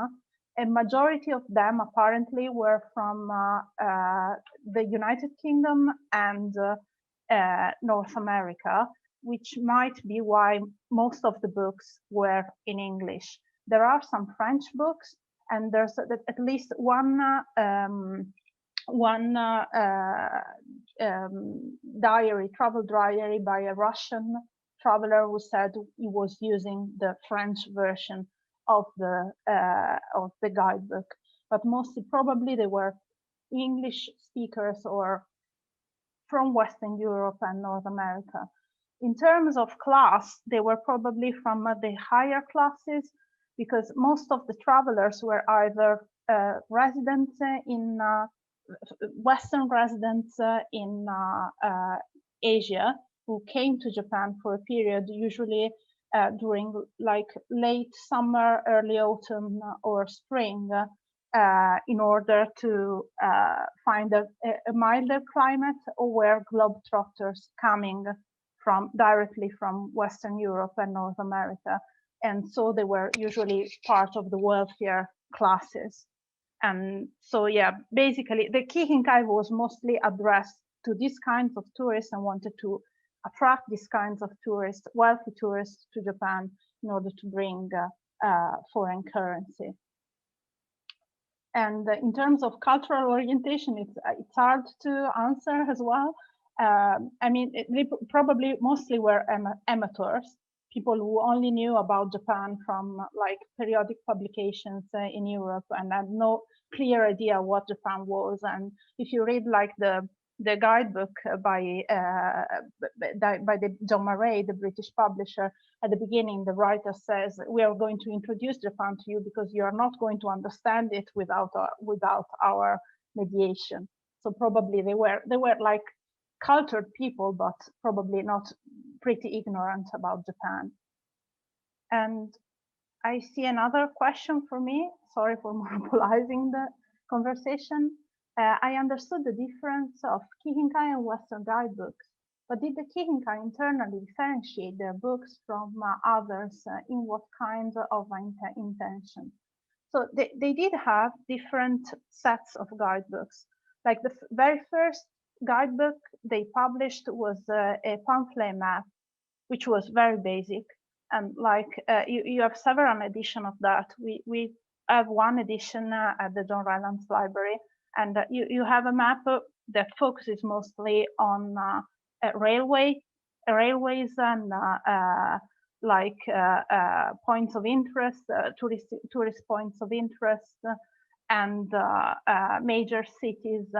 Speaker 1: A majority of them apparently were from the United Kingdom and North America, which might be why most of the books were in English. There are some French books, and there's at least one travel diary by a Russian traveler who said he was using the French version of the guidebook, but mostly probably they were English speakers or from Western Europe and North America. In terms of class, they were probably from the higher classes, because most of the travelers were either residents in Western residents in Asia who came to Japan for a period, usually during like late summer, early autumn, or spring, in order to find a milder climate, or were globetrotters coming directly from Western Europe and North America. And so they were usually part of the wealthier classes. And so, yeah, basically the Kihinkai was mostly addressed to these kinds of tourists and wanted to attract these kinds of tourists, wealthy tourists, to Japan in order to bring foreign currency. And in terms of cultural orientation, it's hard to answer as well. I mean, they probably mostly were amateurs, people who only knew about Japan from like periodic publications in Europe and had no clear idea what Japan was. And if you read like the guidebook by the John Murray, the British publisher, at the beginning, the writer says, "We are going to introduce Japan to you because you are not going to understand it without our mediation." So probably they were like cultured people, but probably not pretty ignorant about Japan. And I see another question for me. Sorry for monopolizing the conversation. I understood the difference of Kihinkai and Western guidebooks, but did the Kihinkai internally differentiate their books from others in what kind of intention? So they did have different sets of guidebooks. Like the very first guidebook they published was a pamphlet map, which was very basic. And like you have several editions of that. We have one edition at the John Rylands Library, and you have a map that focuses mostly on railways and points of interest, tourist points of interest, and major cities.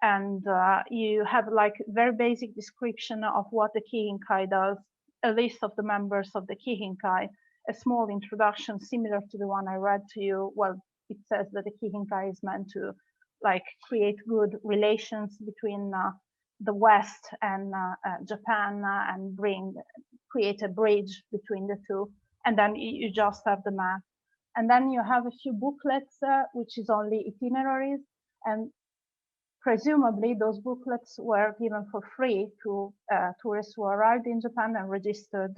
Speaker 1: And you have like very basic description of what the Kihinkai does, a list of the members of the Kihinkai, a small introduction similar to the one I read to you. Well, it says that the Kihinkai is meant to like create good relations between the West and Japan and create a bridge between the two. And then you just have the map. And then you have a few booklets, which is only itineraries. And presumably those booklets were given for free to tourists who arrived in Japan and registered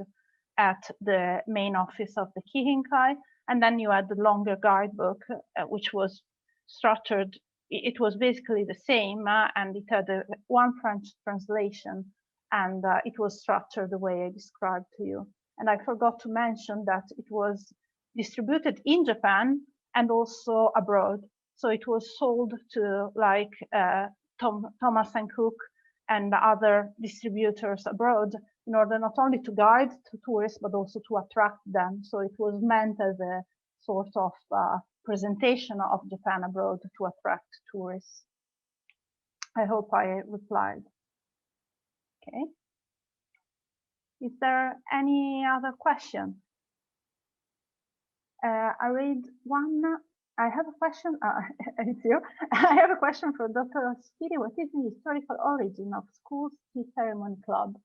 Speaker 1: at the main office of the Kihinkai. And then you had the longer guidebook, which was structured. It was basically the same, and it had one French translation, and it was structured the way I described to you. And I forgot to mention that it was distributed in Japan and also abroad. So it was sold to like Thomas and Cook and other distributors abroad in order not only to guide to tourists, but also to attract them. So it was meant as a sort of presentation of Japan abroad to attract tourists. I hope I replied. Okay. Is there any other question? I read one. I have a question. It's you. I have a question for Dr. Spiri. What is the historical origin of school's tea ceremony club?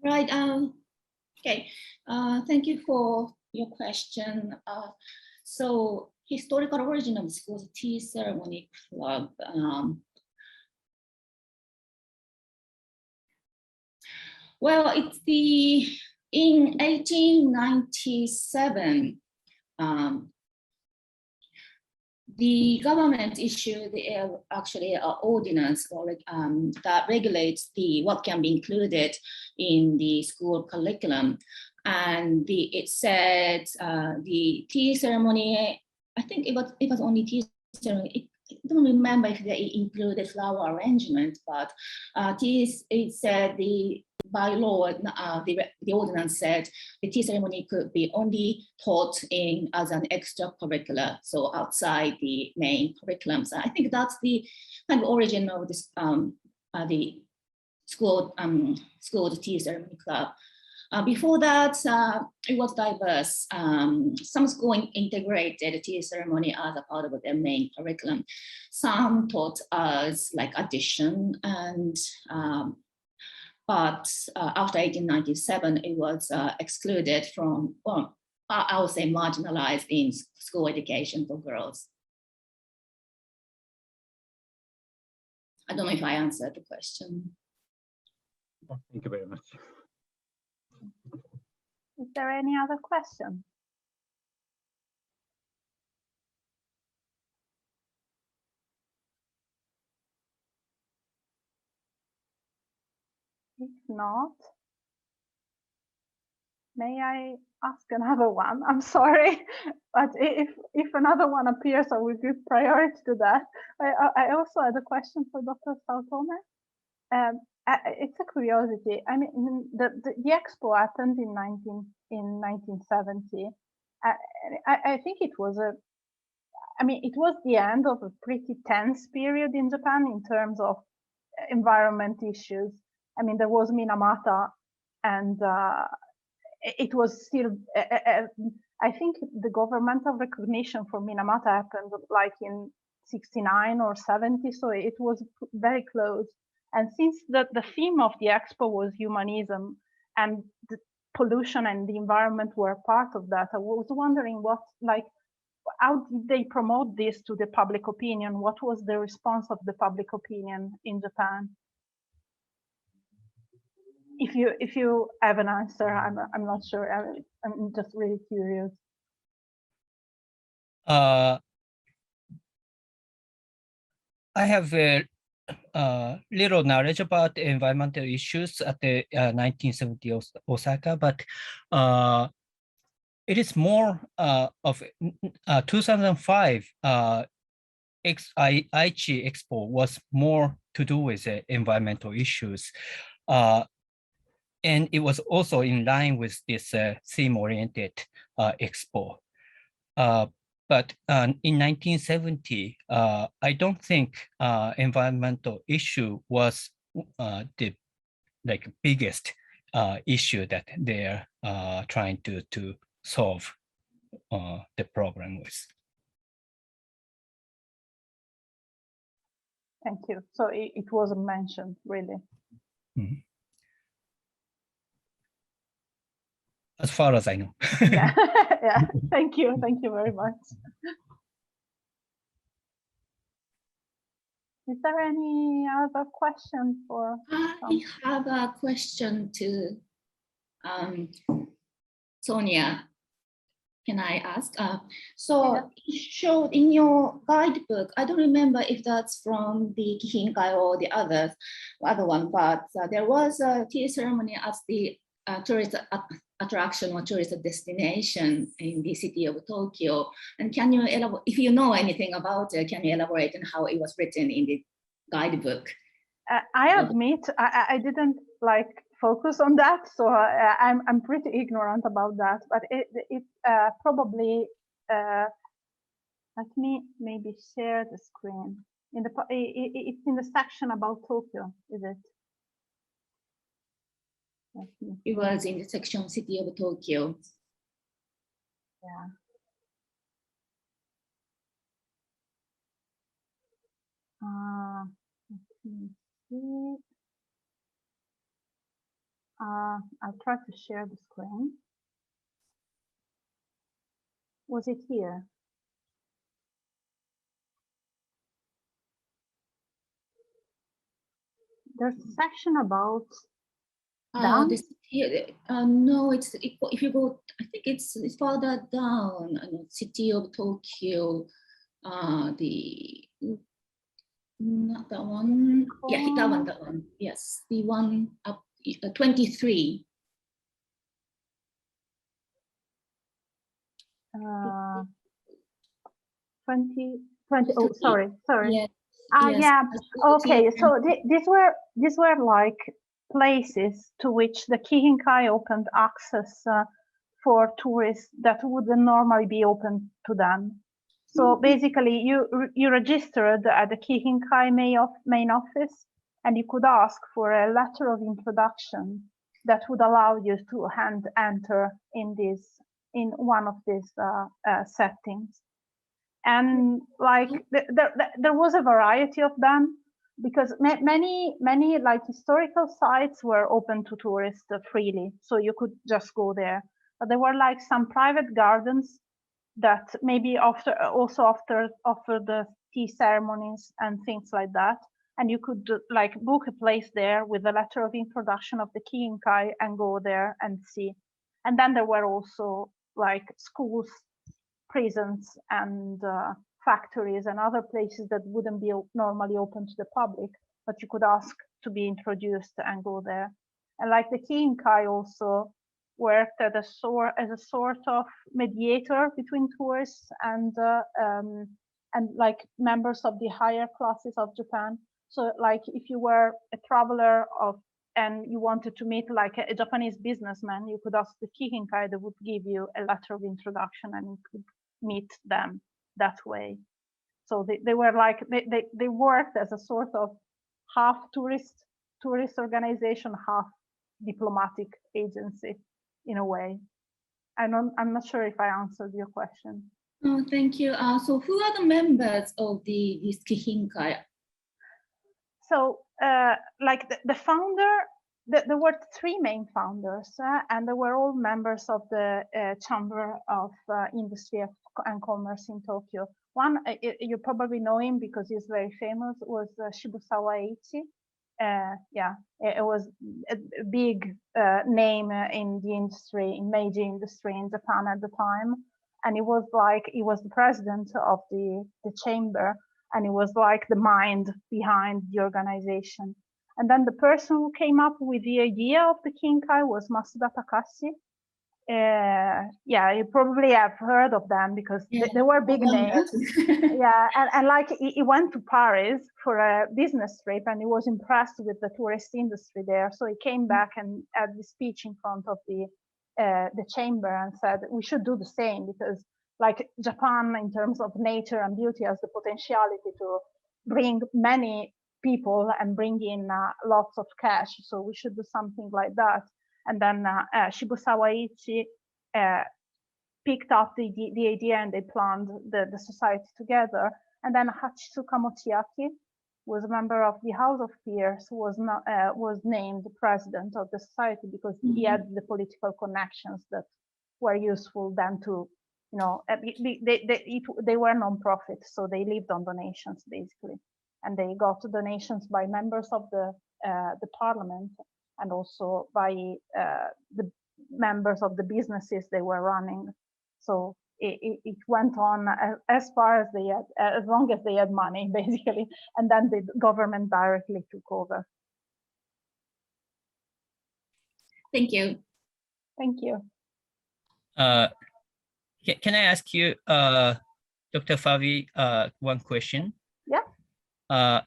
Speaker 4: Right. Okay. Thank you for your question. So, historical origin of school's tea ceremony club. Well, it's in 1897, the government issued actually an ordinance that regulates what can be included in the school curriculum. And it said the tea ceremony, I think it was only tea ceremony. I don't remember if they included flower arrangement, but it said by law, the ordinance said the tea ceremony could be only taught as an extracurricular, so outside the main curriculum. So I think that's the kind of origin of this the school tea ceremony club. Before that, it was diverse. Some schools integrated the tea ceremony as a part of their main curriculum. Some taught as like addition, and but after 1897, it was excluded from, well, I would say marginalized in school education for girls. I don't know if I answered the question.
Speaker 2: Thank you very much.
Speaker 1: Is there any other question? If not, may I ask another one? I'm sorry, but if another one appears, I will give priority to that. I also had a question for Dr. Saltome. It's a curiosity. I mean, the expo happened in 1970. I think it was it was the end of a pretty tense period in Japan in terms of environment issues. I mean, there was Minamata, and it was still, I think the governmental recognition for Minamata happened like in 69 or 70, so it was very close. And since the theme of the expo was humanism, and the pollution and the environment were part of that, I was wondering how did they promote this to the public opinion? What was the response of the public opinion in Japan? if you have an answer, I'm not sure. I'm just really curious.
Speaker 3: I have a little knowledge about environmental issues at the 1970 Osaka, but it is more of 2005 Aichi Expo was more to do with environmental issues. And it was also in line with this theme-oriented expo. But in 1970, I don't think environmental issue was the biggest issue that they're trying to solve the problem with.
Speaker 1: Thank you. So it wasn't mentioned, really.
Speaker 3: Mm-hmm. As far as I know.
Speaker 1: Yeah, yeah. Thank you very much. Is there any other question for?
Speaker 4: I have a question to Sonia. Can I ask? So you showed in your guidebook, I don't remember if that's from the Kihinkai or the other one, but there was a tea ceremony at the tourist attraction or tourist destination in the city of Tokyo. And can you elaborate, if you know anything about it, can you elaborate on how it was written in the guidebook?
Speaker 1: I admit I didn't focus on that, so I'm pretty ignorant about that. But it probably let me maybe share the screen. It's in the section about Tokyo, is it?
Speaker 4: It was in the section City of Tokyo.
Speaker 1: Yeah. Let me see. I'll try to share the screen. Was it here? There's a section about
Speaker 4: This no, if you go, I think it's further down. City of Tokyo. Not that one. Yeah, that one. Yes, the one up 23.
Speaker 1: 20. Oh, sorry.
Speaker 4: Yes.
Speaker 1: Yeah. Okay. So these were like places to which the Kihinkai opened access for tourists that wouldn't normally be open to them. So basically, you registered at the Kihinkai main office, and you could ask for a letter of introduction that would allow you to enter in one of these settings. And there was a variety of them, because many historical sites were open to tourists freely, so you could just go there. But there were some private gardens that maybe also offer the tea ceremonies and things like that, and you could book a place there with a letter of introduction of the Kihinkai and go there and see. And then there were also schools, prisons, and factories and other places that wouldn't be normally open to the public, but you could ask to be introduced and go there. And the Kihinkai also worked as a sort of mediator between tourists and members of the higher classes of Japan. So if you were a traveler and you wanted to meet a Japanese businessman, you could ask the Kihinkai. They would give you a letter of introduction and you could meet them that way. So they were they worked as a sort of half tourist organization, half diplomatic agency in a way. I'm not sure if I answered your question.
Speaker 4: Oh, thank you. So who are the members of this Kihinkai?
Speaker 1: So the founder, there were three main founders, and they were all members of the Chamber of Industry and Commerce in Tokyo. One, you probably know him because he's very famous, was Shibusawa Eiichi. yeah, it was a big name in the industry, in meiji industry in Japan at the time. And it was like, he was the president of the chamber, and it was like the mind behind the organization. And then the person who came up with the idea of the Kinkai was Masuda Takashi. Yeah, you probably have heard of them because they were big names. Yeah, and like he went to Paris for a business trip, and he was impressed with the tourist industry there. So he came back and had the speech in front of the chamber and said, we should do the same, because like Japan, in terms of nature and beauty, has the potentiality to bring many people and bring in lots of cash. So we should do something like that. And then Shibusawa Ichi picked up the idea, and they planned the society together. And then Hachitsuka Mochiaki was a member of the House of Peers, was named president of the society because he had the political connections that were useful then to, you know, they were non-profit, so they lived on donations basically, and they got donations by members of the parliament, and also by the members of the businesses they were running. So it went on as far as they had, as long as they had money, basically, and then the government directly took over.
Speaker 4: Thank you.
Speaker 1: Thank you.
Speaker 3: Can I ask you, Dr. Fabi, one question?
Speaker 1: Yeah.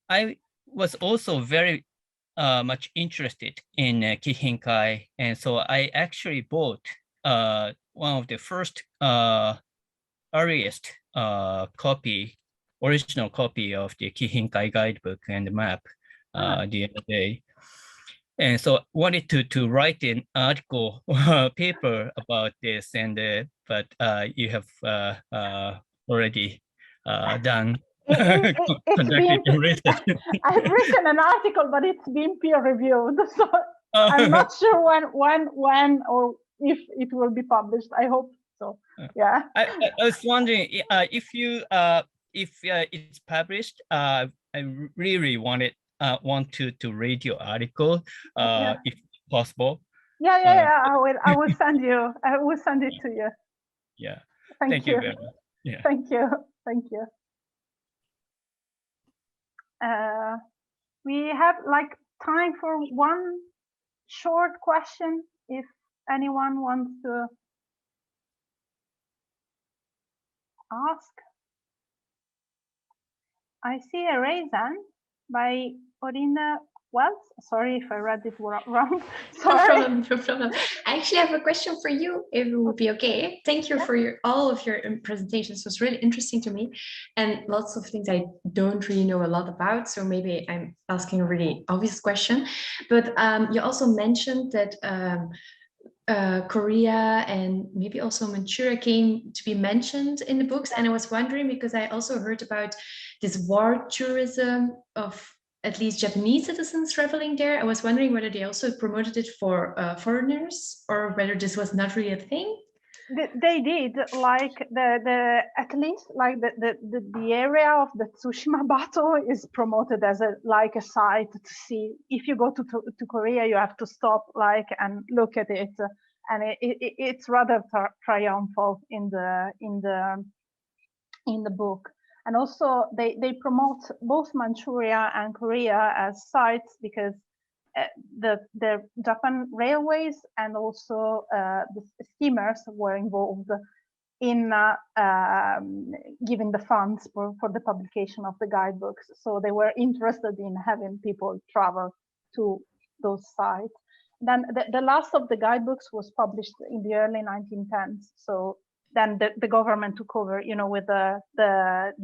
Speaker 3: I was also very much interested in Kihinkai, and so I actually bought one of the first earliest original copy of the Kihinkai guidebook and map the other day. And so wanted to write an article paper about this, and but you have already done conducted research.
Speaker 1: I've written an article, but it's been peer reviewed, so I'm not sure when or if it will be published. I hope so. Yeah.
Speaker 3: I was wondering if it's published. I really want to read your article, if possible.
Speaker 1: Yeah. I will send you. I will send it to you.
Speaker 3: Yeah.
Speaker 1: Thank you
Speaker 3: very much. Yeah.
Speaker 1: Thank you. We have like time for one short question, if anyone wants to ask. I see a raise hand by Orina Wells. Sorry if I read it wrong. Sorry.
Speaker 5: No problem. I actually have a question for you, if it would be okay. Thank you for all of your presentations. It was really interesting to me, and lots of things I don't really know a lot about. So maybe I'm asking a really obvious question, but you also mentioned that Korea and maybe also Manchuria came to be mentioned in the books. And I was wondering, because I also heard about this war tourism of at least Japanese citizens traveling there. I was wondering whether they also promoted it for foreigners, or whether this was not really a thing.
Speaker 1: They did, like at least like the area of the Tsushima battle is promoted as a site to see. If you go to Korea, you have to stop and look at it, and it's rather triumphal in the book. And also they promote both Manchuria and Korea as sites because the Japan Railways and also the steamers were involved in giving the funds for the publication of the guidebooks. So they were interested in having people travel to those sites. Then the last of the guidebooks was published in the early 1910s. So then the government took over, with the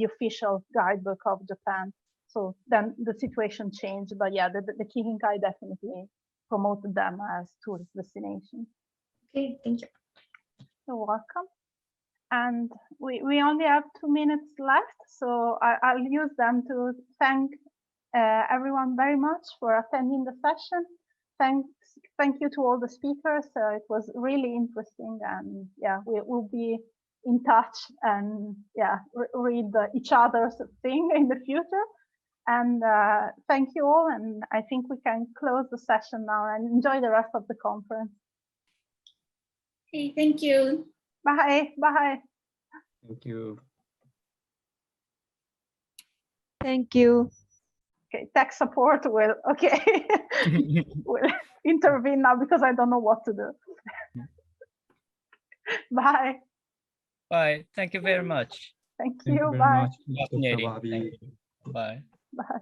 Speaker 1: official guidebook of Japan. So then the situation changed, but yeah, the Kihinkai definitely promoted them as tourist destinations.
Speaker 5: Okay, thank you.
Speaker 1: You're welcome. And we only have 2 minutes left, so I'll use them to thank everyone very much for attending the session. Thank you to all the speakers. It was really interesting, and yeah, we'll be in touch and yeah, read each other's thing in the future. And thank you all. And I think we can close the session now and enjoy the rest of the conference.
Speaker 4: Okay, thank you.
Speaker 1: Bye. Bye.
Speaker 2: Thank you.
Speaker 6: Thank you.
Speaker 1: Okay, tech support will, okay, will intervene now because I don't know what to do. Bye.
Speaker 3: Bye. Thank you very much.
Speaker 1: Thank
Speaker 2: Thank
Speaker 1: you.
Speaker 2: you very
Speaker 1: Bye.
Speaker 2: much, Dr.
Speaker 3: Fascinating.
Speaker 2: Wabi.
Speaker 3: Thank you. Bye.
Speaker 1: Bye.